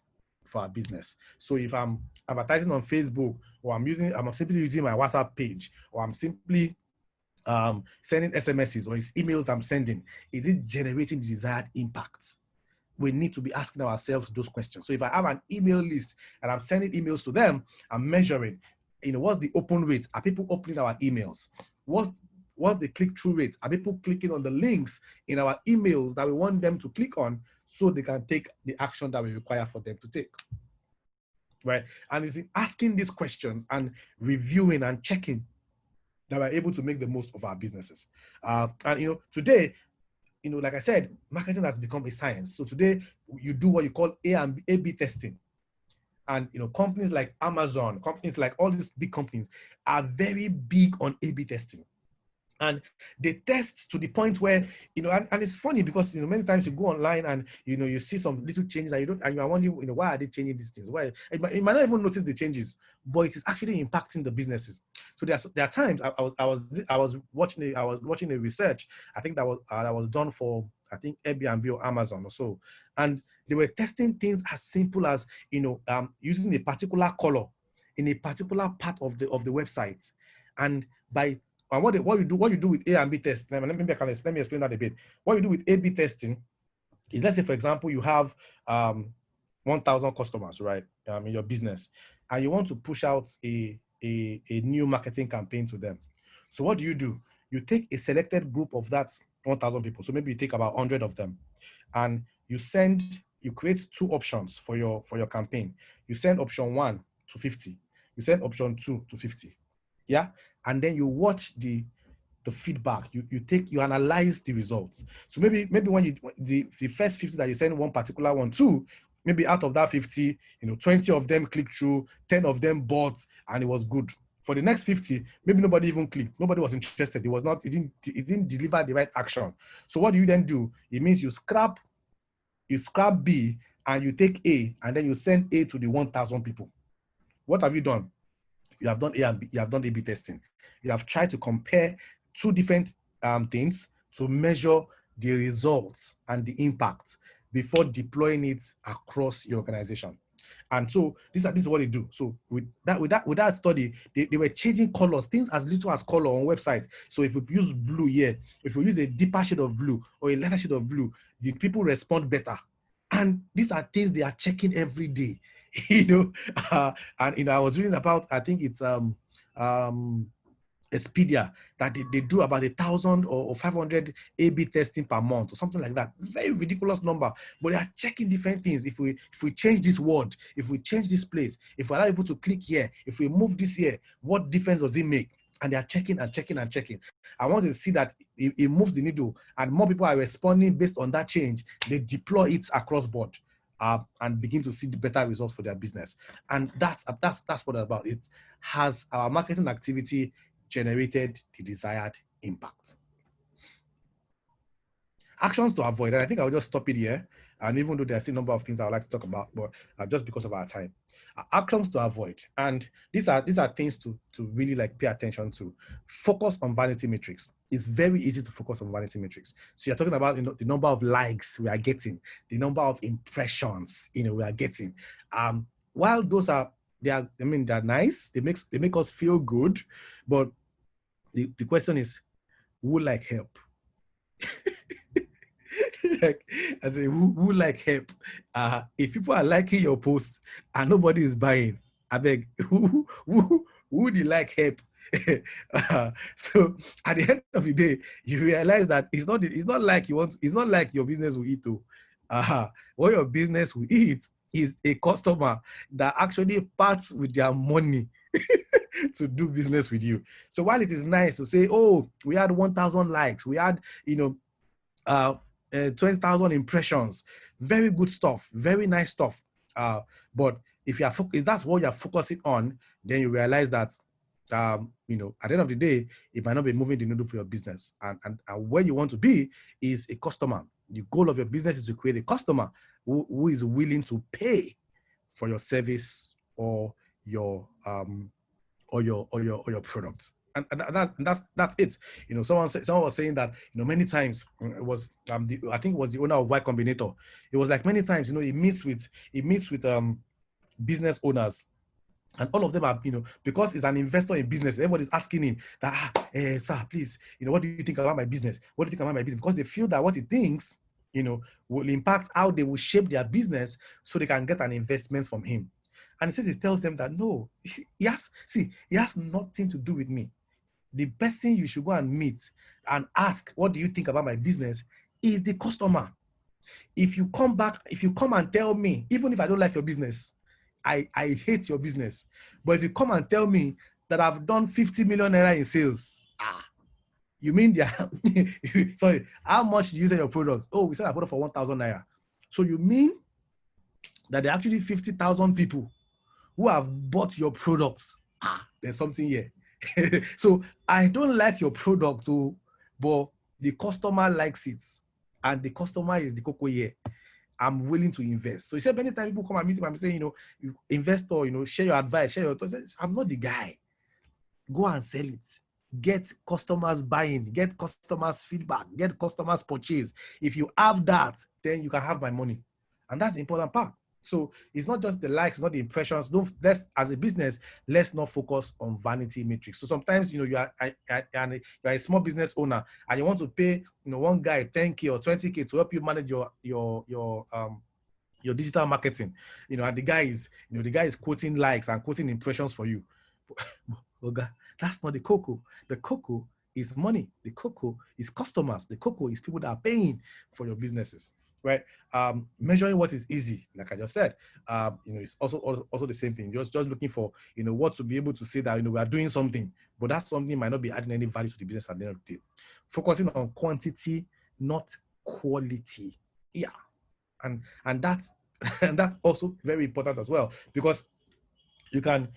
Speaker 1: for our business? So if I'm advertising on Facebook, or I'm simply using my WhatsApp page, or I'm simply sending SMSs, or it's emails I'm sending, is it generating the desired impact? We need to be asking ourselves those questions. So if I have an email list and I'm sending emails to them, I'm measuring, what's the open rate? Are people opening our emails? What's the click-through rate? Are people clicking on the links in our emails that we want them to click on so they can take the action that we require for them to take? Right? And it's in asking these questions and reviewing and checking that we're able to make the most of our businesses. And today, like I said, marketing has become a science. So today you do what you call A/B testing. And companies like Amazon, companies like all these big companies are very big on A/B testing. And they test to the point where, and it's funny because, many times you go online and, you see some little changes and you are wondering, why are they changing these things? Why? You might not even notice the changes, but it is actually impacting the businesses. So there are times I was watching a research, I think that was done for, I think, Airbnb or Amazon or so. And they were testing things as simple as, using a particular color in a particular part of the website. And what you do with A and B test, let me explain that a bit. What you do with A/B testing is, let's say, for example, you have 1,000 customers, right, in your business, and you want to push out a new marketing campaign to them. So what do? You take a selected group of that 1,000 people. So maybe you take about 100 of them, and you create two options for your campaign. You send option 1 to 50. You send option 2 to 50. Yeah. And then you watch the feedback. You analyze the results. So maybe when the first 50 that you send one particular one to, maybe out of that 50, 20 of them clicked through, 10 of them bought, and it was good. For the next 50, maybe nobody even clicked. Nobody was interested. It didn't deliver the right action. So what do you then do? It means you scrap B and you take A, and then you send A to the 1,000 people. What have you done? You have done A and B. You have done A/B testing. You have tried to compare two different things to measure the results and the impact before deploying it across your organization. And so this is what they do. So with that study, they were changing colors, things as little as color on websites. So if we use blue here, if we use a deeper shade of blue or a lighter shade of blue, the people respond better. And these are things they are checking every day. And I was reading about, I think it's Expedia, that they do about 1,000 or 500 A/B testing per month or something like that. Very ridiculous number, but they are checking different things. If we change this word, if we change this place, if we allow people to click here, if we move this here, what difference does it make? and they are checking and checking and checking. And once they see that it moves the needle and more people are responding based on that change, they deploy it across board and begin to see the better results for their business. And that's what it's about. It has our marketing activity generated the desired impact. Actions to avoid, and I think I'll just stop it here. And even though there's still a number of things I would like to talk about, but just because of our time, actions to avoid, and these are things to really like pay attention to. Focus on vanity metrics. It's very easy to focus on vanity metrics. So you're talking about the number of likes we are getting, the number of impressions we are getting. While those they're nice. They make us feel good, but the question is, who like help? Like, I say, who like help? If people are liking your posts and nobody is buying, I beg, who would you like help? So at the end of the day, you realize that it's not like it's not like your business will eat. What your business will eat is a customer that actually parts with their money to do business with you. So while it is nice to say, oh, we had 1,000 likes, we had 20,000 impressions, very good stuff, very nice stuff. But if that's what you're focusing on, then you realize that at the end of the day, it might not be moving the needle for your business. And where you want to be is a customer. The goal of your business is to create a customer who is willing to pay for your service or your product. And that's it. Someone was saying that many times it was I think it was the owner of Y Combinator. It was like many times he meets with business owners, and all of them are because he's an investor in business. Everybody's asking him that sir, please, what do you think about my business? What do you think about my business? Because they feel that what he thinks will impact how they will shape their business, so they can get an investment from him. And he tells them that no, he has nothing to do with me. The person you should go and meet and ask, what do you think about my business, is the customer. If you come and tell me, even if I don't like your business, I hate your business. But if you come and tell me that I've done 50 million naira in sales, you mean sorry, how much do you sell your product? Oh, we sell a product for 1,000 naira. So you mean that there are actually 50,000 people who have bought your products? There's something here. So I don't like your product, but the customer likes it, and the customer is the cocoa here. I'm willing to invest. So he said many times people come and meet him and say, investor, share your advice, share your thoughts. I'm not the guy. Go and sell it. Get customers buying, get customers feedback, get customers purchase. If you have that, then you can have my money. And that's the important part. So it's not just the likes, it's not the impressions. As a business, let's not focus on vanity metrics. So sometimes, you are a small business owner and you want to pay, one guy 10K or 20K to help you manage your digital marketing, and the guy is quoting likes and quoting impressions for you. Okay, that's not the cocoa. The cocoa is money. The cocoa is customers. The cocoa is people that are paying for your businesses. Right? Measuring what is easy, like I just said, it's also the same thing. Just looking for what to be able to say that we are doing something, but that something might not be adding any value to the business at the end of the day. Focusing on quantity, not quality. Yeah, and that's also very important as well, because you can.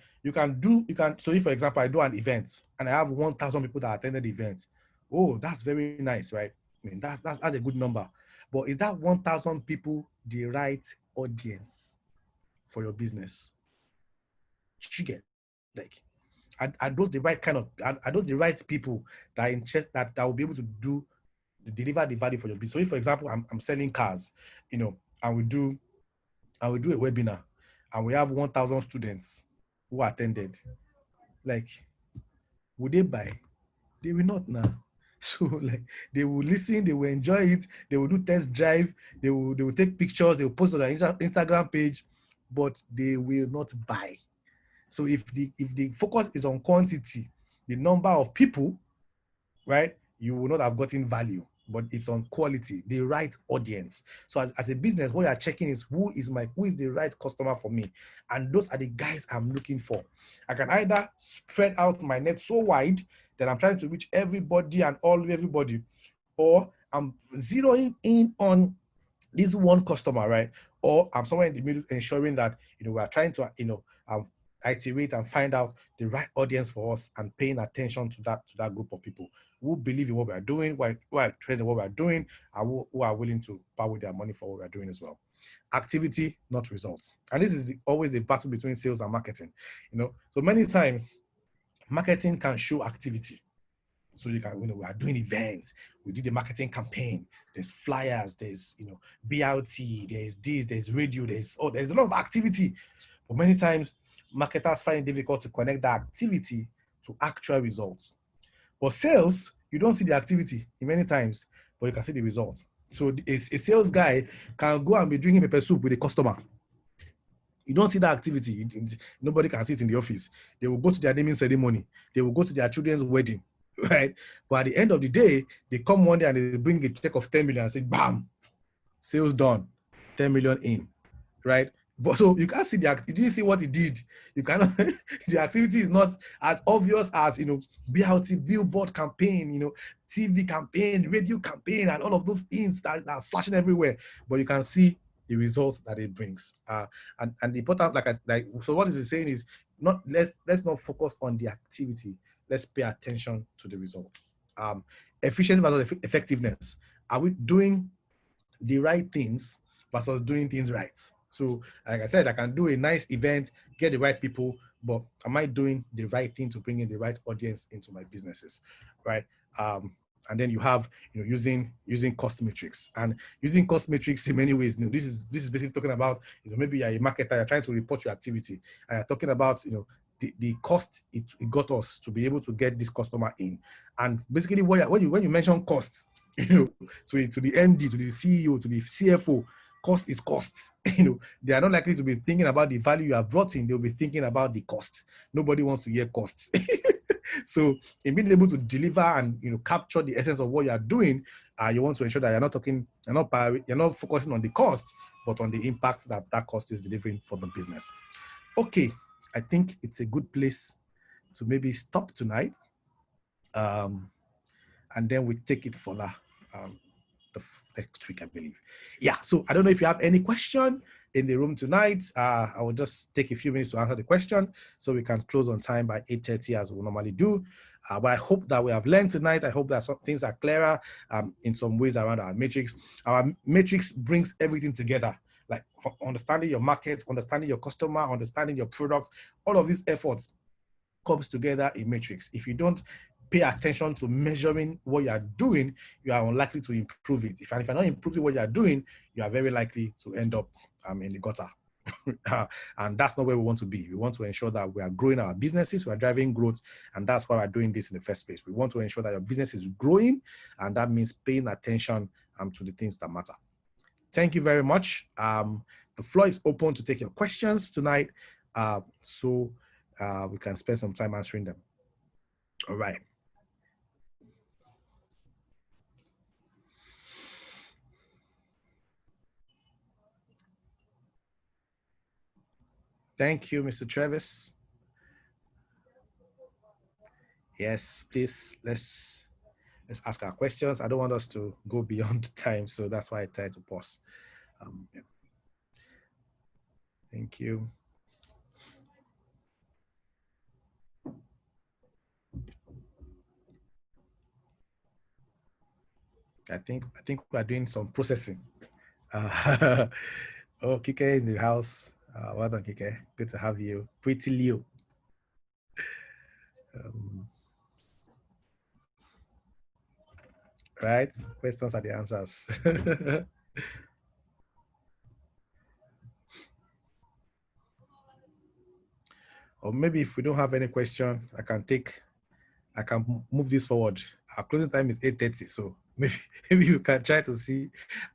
Speaker 1: So if, for example, I do an event and I have 1,000 people that attended the event, oh, that's very nice, right? I mean, that's a good number. But is that 1,000 people the right audience for your business? You get, like, are those the right kind of, are those the right people that are interested, that will be able to deliver the value for your business? So if, for example, I'm selling cars, and we do a webinar and we have 1,000 students who attended, like, would they buy? They will not now. So like, they will listen, they will enjoy it, they will do test drive, they will take pictures, they will post on their Instagram page, but they will not buy. So if the focus is on quantity, the number of people, right, you will not have gotten value. but it's on quality, the right audience. So as a business, what you're checking is who is the right customer for me, and those are the guys I'm looking for. I can either spread out my net so wide that I'm trying to reach everybody and everybody, or I'm zeroing in on this one customer, right? Or I'm somewhere in the middle, ensuring that we are trying to iterate and find out the right audience for us, and paying attention to that group of people who believe in what we are doing, who are interested in what we are doing, and who are willing to pay with their money for what we are doing as well. Activity, not results. And this is always the battle between sales and marketing. So many times marketing can show activity. So you can, we are doing events, we did a marketing campaign, there's flyers, there's BLT, there's this, there's radio, there's a lot of activity. But many times marketers find it difficult to connect that activity to actual results. But sales, you don't see the activity in many times, but you can see the results. So a sales guy can go and be drinking pepper soup with a customer. You don't see that activity. Nobody can see it in the office. They will go to their naming ceremony. They will go to their children's wedding, right? But at the end of the day, they come one day and they bring a check of 10 million and say, bam, sales done, 10 million in, right? But so you can't see you didn't see what he did. You cannot, the activity is not as obvious as, BLT, billboard campaign, TV campaign, radio campaign, and all of those things that are flashing everywhere. But you can see the results that it brings. And the important, so what is he saying is, let's not focus on the activity. Let's pay attention to the results. Efficiency versus effectiveness. Are we doing the right things versus doing things right? So, like I said, I can do a nice event, get the right people, but am I doing the right thing to bring in the right audience into my businesses, right? And then you have, using cost metrics, and using cost metrics in many ways. This is basically talking about, maybe you're a marketer, you're trying to report your activity, and you're talking about, the cost it got us to be able to get this customer in. And basically, when you mention cost, to the MD, to the CEO, to the CFO, cost is cost. They are not likely to be thinking about the value you have brought in. They'll be thinking about the cost. Nobody wants to hear costs. So in being able to deliver and capture the essence of what you are doing, you want to ensure that you're not focusing on the cost, but on the impact that cost is delivering for the business. Okay, I think it's a good place to maybe stop tonight, and then we take it further the next week, I believe. Yeah, so I don't know if you have any question in the room tonight. I will just take a few minutes to answer the question so we can close on time by 8:30 as we normally do. But I hope that we have learned tonight. I hope that some things are clearer in some ways around our matrix. Our matrix brings everything together, like understanding your market, understanding your customer, understanding your product. All of these efforts comes together in matrix. If you don't pay attention to measuring what you are doing, you are unlikely to improve it. If you're not improving what you are doing, you are very likely to end up in the gutter. And that's not where we want to be. We want to ensure that we are growing our businesses, we are driving growth, and that's why we're doing this in the first place. We want to ensure that your business is growing, and that means paying attention to the things that matter. Thank you very much. The floor is open to take your questions tonight, so we can spend some time answering them. All right. Thank you, Mr. Travis. Yes, please, let's ask our questions. I don't want us to go beyond the time, so that's why I try to pause. Yeah. Thank you. I think we are doing some processing. Oh, Kike in the house. Well done, Kike. Good to have you. Pretty Leo. Right? Questions are the answers. Or maybe if we don't have any question, I can move this forward. Our closing time is 8:30, so maybe you can try to see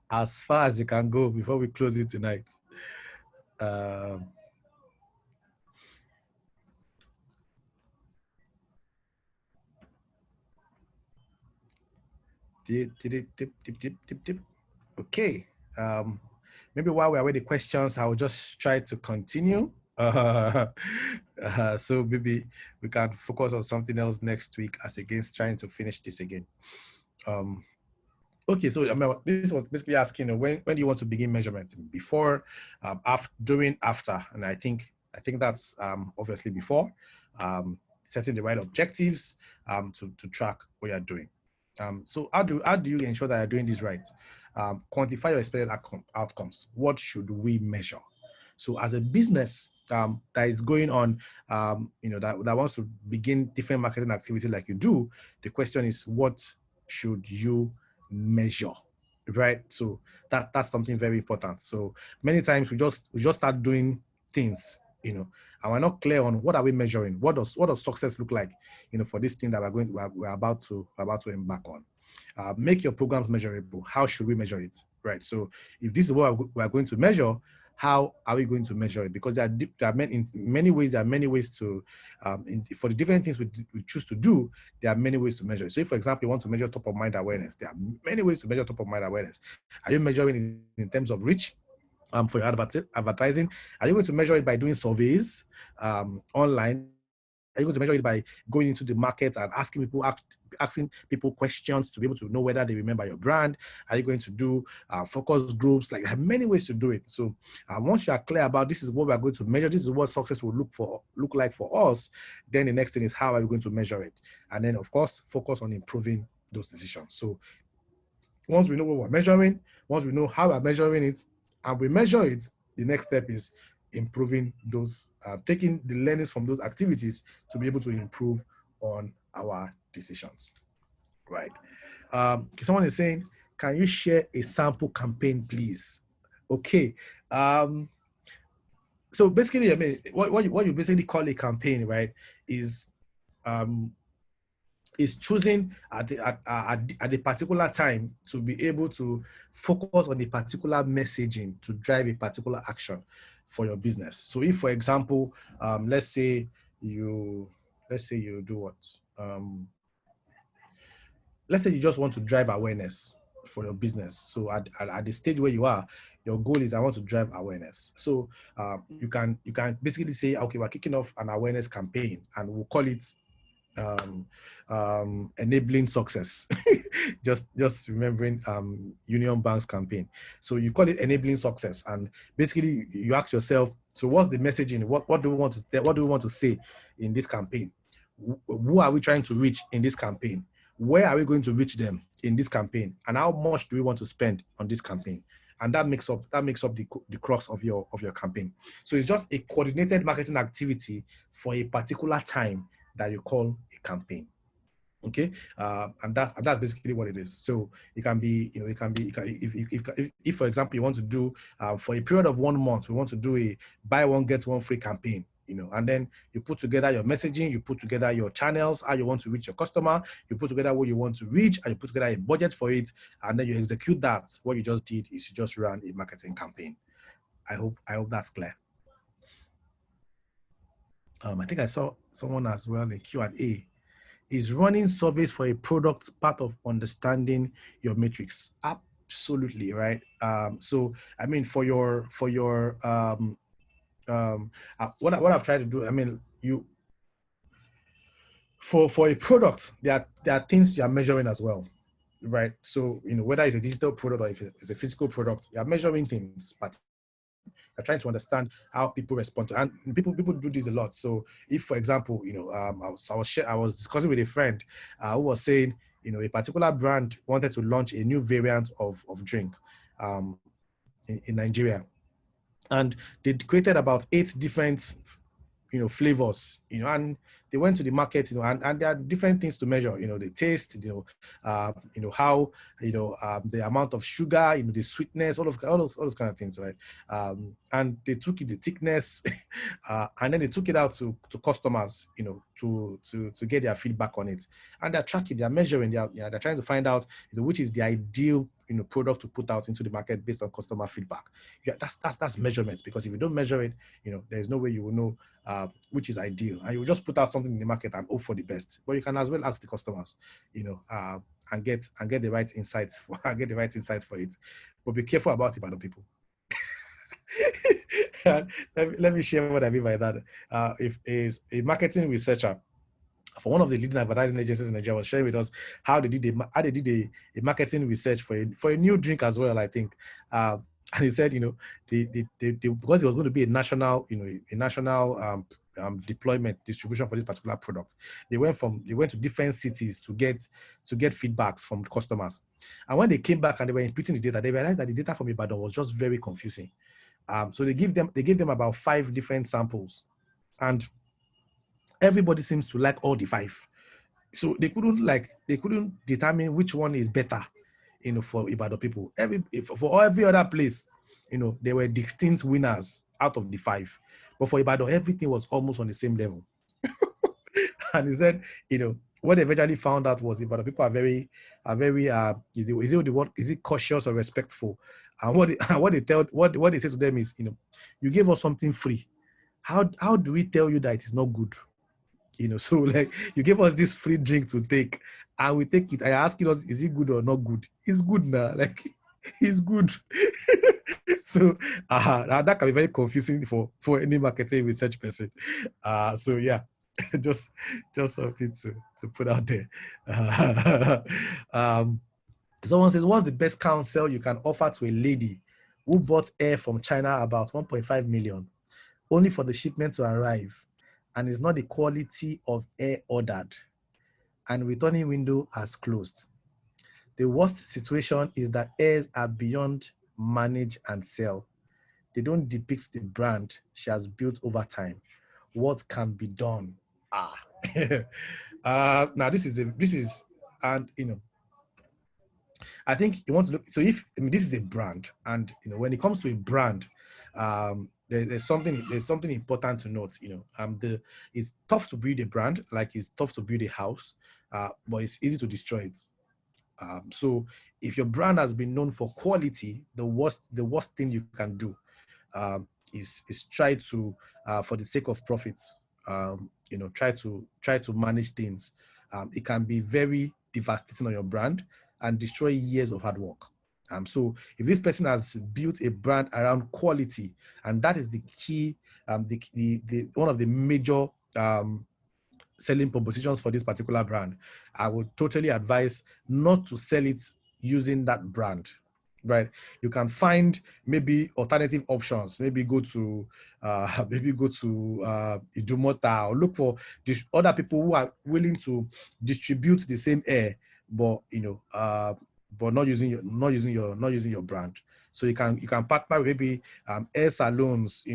Speaker 1: as far as you can go before we close it tonight. Okay. Maybe while we're with the questions, I'll just try to continue. So maybe we can focus on something else next week as against trying to finish this again. Okay, so I mean, this was basically asking, when do you want to begin measurement? Before, after, during, after, and I think that's obviously before, setting the right objectives to track what you're doing. So how do you ensure that you're doing this right? Quantify your expected outcomes. What should we measure? So as a business that is going on, that wants to begin different marketing activity like you do, the question is, what should you measure? Right? So that's something very important. So many times we just start doing things, and we're not clear on what are we measuring. What does success look like, for this thing that we're about to embark on. Make your programs measurable. How should we measure it? Right. So if this is what we're going to measure, how are we going to measure it? Because there are many ways to, for the different things we choose to do, there are many ways to measure it. So if, for example, you want to measure top of mind awareness, there are many ways to measure top of mind awareness. Are you measuring it in terms of reach? For your advertising? Are you going to measure it by doing surveys online? Are you going to measure it by going into the market and asking people questions to be able to know whether they remember your brand? Are you going to do focus groups? Like, there are many ways to do it. So once you are clear about this is what we are going to measure, this is what success will look like for us, then the next thing is, how are we going to measure it? And then, of course, focus on improving those decisions. So once we know what we're measuring, once we know how we're measuring it, and we measure it, the next step is improving those, taking the learnings from those activities to be able to improve on our decisions. Right. Someone is saying, can you share a sample campaign, please? Okay. So basically, I mean, what you basically call a campaign, right, is choosing at a particular time to be able to focus on a particular messaging to drive a particular action for your business. So if, for example, let's say you do what? Let's say you just want to drive awareness for your business. So at the stage where you are, your goal is, I want to drive awareness. So you can basically say, okay, we're kicking off an awareness campaign, and we'll call it enabling success. just remembering Union Bank's campaign. So you call it enabling success, and basically you ask yourself, so what's the messaging? What do we want to say in this campaign? Who are we trying to reach in this campaign? Where are we going to reach them in this campaign? And how much do we want to spend on this campaign? And that makes up the crux of your campaign. So it's just a coordinated marketing activity for a particular time that you call a campaign. Okay, and that's basically what it is. So it can be, if for example you want to do for a period of 1 month, we want to do a buy one get one free campaign, and then you put together your messaging, you put together your channels, how you want to reach your customer, you put together what you want to reach, and you put together a budget for it, and then you execute that. What you just did is you just ran a marketing campaign. I hope that's clear. I think I saw someone as well in Q&A. Is running surveys for a product part of understanding your metrics? Absolutely, right? So I mean, for your what I've tried to do, I mean, for a product, there are things you are measuring as well, right? So whether it's a digital product or if it's a physical product, you are measuring things, but you're trying to understand how people respond to, and people do this a lot. So if, for example, I was discussing with a friend who was saying, a particular brand wanted to launch a new variant of drink in Nigeria, and they created about 8 different flavors, and they went to the market, and there are different things to measure, the taste, how, the amount of sugar, the sweetness, all those kind of things, right? And they took it, the thickness, and then they took it out to customers, to get their feedback on it, and they're tracking, they're measuring, they're trying to find out, which is the ideal product to put out into the market based on customer feedback. Yeah, that's measurement, because if you don't measure it, there's no way you will know which is ideal, and you just put out something in the market and hope for the best. But you can as well ask the customers, and get the right insights for and get the right insights for it. But be careful about Ibadan people. Let me share what I mean by that. If is a marketing researcher for one of the leading advertising agencies in Nigeria was sharing with us how they did a marketing research for a new drink as well, I think. And he said, because it was going to be a national, a national deployment distribution for this particular product, they went to different cities to get feedbacks from customers. And when they came back and they were inputting the data, they realized that the data from Ibadan was just very confusing. So they gave them about 5 different samples, and everybody seems to like all the 5. So they couldn't determine which one is better, for Ibadan people. For every other place, there were distinct winners out of the 5. But for Ibadan, everything was almost on the same level. And he said, what they eventually found out was Ibadan people are very is it cautious or respectful? And what they say to them is, you gave us something free. How do we tell you that it is not good? So like, you gave us this free drink to take, and we take it. I asking us, is it good or not good? It's good now. Like, it's good. So that can be very confusing for any marketing research person. So yeah, just something to put out there. Someone says, what's the best counsel you can offer to a lady who bought air from China about 1.5 million, only for the shipment to arrive, and is not the quality of air ordered, and returning window has closed? The worst situation is that airs are beyond manage and sell. They don't depict the brand she has built over time. What can be done? Now this is, and I think you want to look. So this is a brand, and when it comes to a brand, there's something important to note. It's tough to build a brand, like it's tough to build a house, but it's easy to destroy it. So if your brand has been known for quality, the worst thing you can do is try to, for the sake of profits, try to manage things. It can be very devastating on your brand and destroy years of hard work. So if this person has built a brand around quality, and that is the key, the one of the major selling propositions for this particular brand, I would totally advise not to sell it using that brand. Right? You can find maybe alternative options. Maybe go to Idumota, or look for other people who are willing to distribute the same air, but but not using your brand. So you can partner with maybe air salons,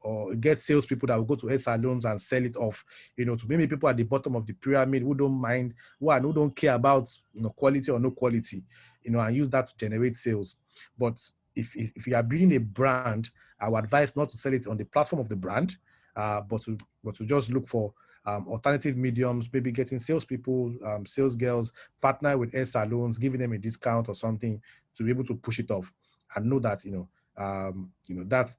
Speaker 1: or get salespeople that will go to air salons and sell it off, to maybe people at the bottom of the pyramid who don't mind, who don't care about quality or no quality, and use that to generate sales. But if you are building a brand, I would advise not to sell it on the platform of the brand, but to just look for alternative mediums, maybe getting salespeople, sales girls, partner with air salons, giving them a discount or something to be able to push it off, and know that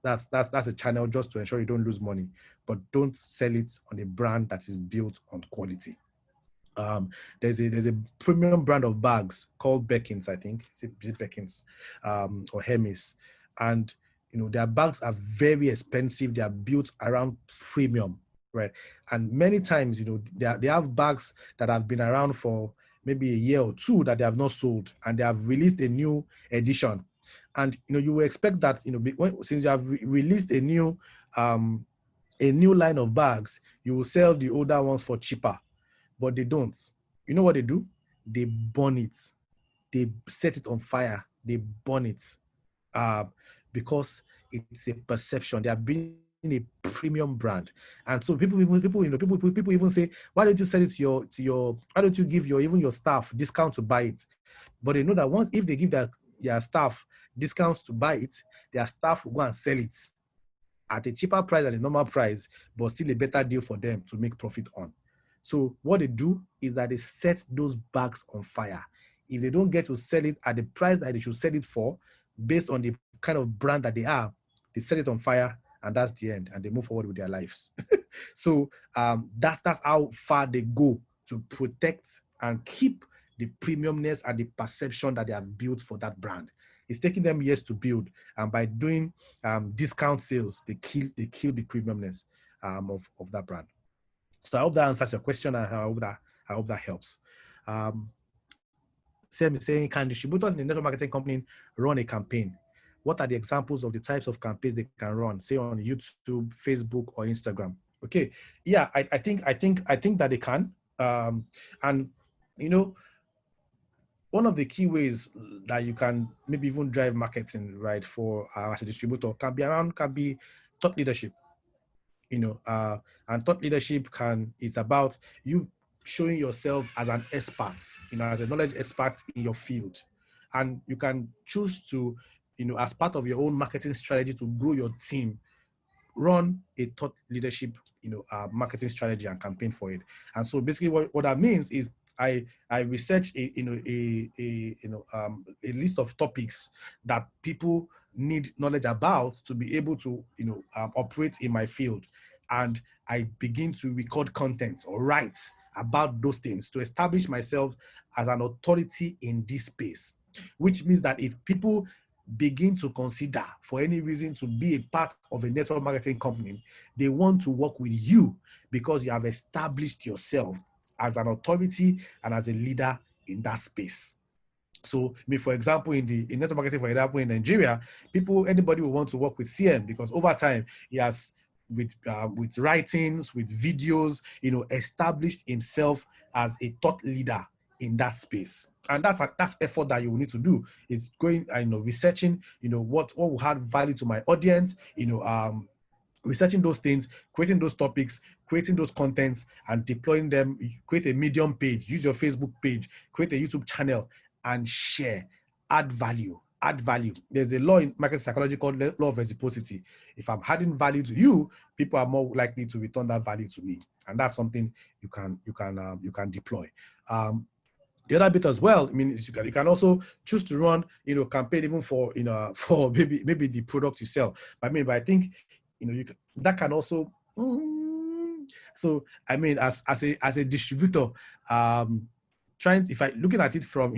Speaker 1: that's a channel just to ensure you don't lose money, but don't sell it on a brand that is built on quality. There's a premium brand of bags called Beckins, I think. Is it Beckins, or Hermes? And their bags are very expensive. They are built around premium, right? And many times, they have bags that have been around for maybe a year or two that they have not sold, and they have released a new edition. And you will expect that since you have released a new line of bags, you will sell the older ones for cheaper. But they don't. You know what they do? They burn it. They set it on fire. They burn it, because it's a perception. They are being a premium brand, and so people even say, why don't you sell it to your why don't you give your staff discount to buy it? But they know that once, if they give their staff discounts to buy it, their staff will go and sell it at a cheaper price than the normal price, but still a better deal for them to make profit on. So what they do is that they set those bags on fire. If they don't get to sell it at the price that they should sell it for, based on the kind of brand that they are, they set it on fire, and that's the end, and they move forward with their lives. So that's how far they go to protect and keep the premiumness and the perception that they have built for that brand. It's taking them years to build, and by doing discount sales, they kill the premiumness of that brand. So I hope that answers your question, and I hope that helps. Sam is saying, can distributors in the network marketing company run a campaign? What are the examples of the types of campaigns they can run, say on YouTube, Facebook, or Instagram? Okay, yeah, I think that they can, and you know, one of the key ways that you can maybe even drive marketing, right, for as a distributor can be thought leadership. And thought leadership it's about you showing yourself as an expert, as a knowledge expert in your field. And you can choose to, as part of your own marketing strategy to grow your team, run a thought leadership, marketing strategy and campaign for it. And so basically what that means is I research a list of topics that people need knowledge about to be able to, operate in my field. And I begin to record content or write about those things to establish myself as an authority in this space, which means that if people begin to consider for any reason to be a part of a network marketing company, they want to work with you because you have established yourself as an authority and as a leader in that space. So, for example, in network marketing, for example, in Nigeria, anybody will want to work with CM because over time he has, with writings, with videos, established himself as a thought leader in that space. And that's effort that you will need to do, is going, researching, what will add value to my audience, researching those things, creating those topics, creating those contents, and deploying them. Create a Medium page, use your Facebook page, create a YouTube channel, and share, add value. There's a law in market psychology called law of reciprocity. If I'm adding value to you, people are more likely to return that value to me, and that's something you can deploy. The other bit as well, you can also choose to run, campaign even for, for maybe the product you sell. But I think, that can also. So as a distributor, looking at it from,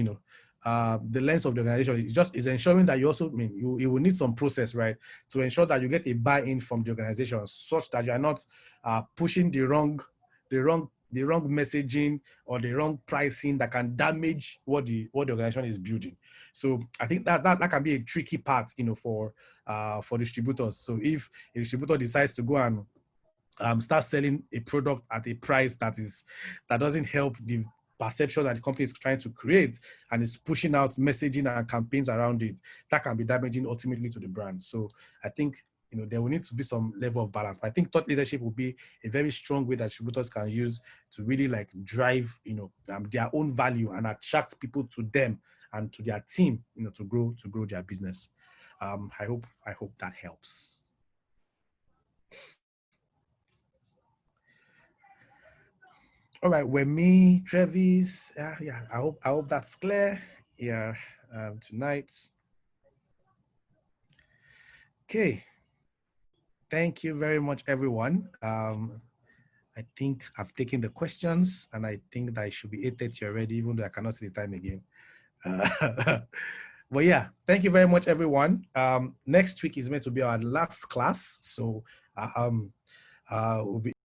Speaker 1: the lens of the organization, is ensuring that you also, you will need some process, right, to ensure that you get a buy-in from the organization, such that you are not pushing the wrong messaging or the wrong pricing that can damage what the organization is building. So I think that can be a tricky part, for distributors. So if a distributor decides to go and start selling a product at a price that doesn't help the perception that the company is trying to create, and is pushing out messaging and campaigns around it, that can be damaging ultimately to the brand. So I think, there will need to be some level of balance. But I think thought leadership will be a very strong way that distributors can use to really drive, their own value and attract people to them and to their team, to grow their business. I hope that helps. All right, Wemi, Travis, yeah, I hope that's clear. Yeah, tonight. Okay. Thank you very much, everyone. I think I've taken the questions, and I think that it should be 8:30 already, even though I cannot see the time again. But yeah, thank you very much, everyone. Next week is meant to be our last class, so we'll be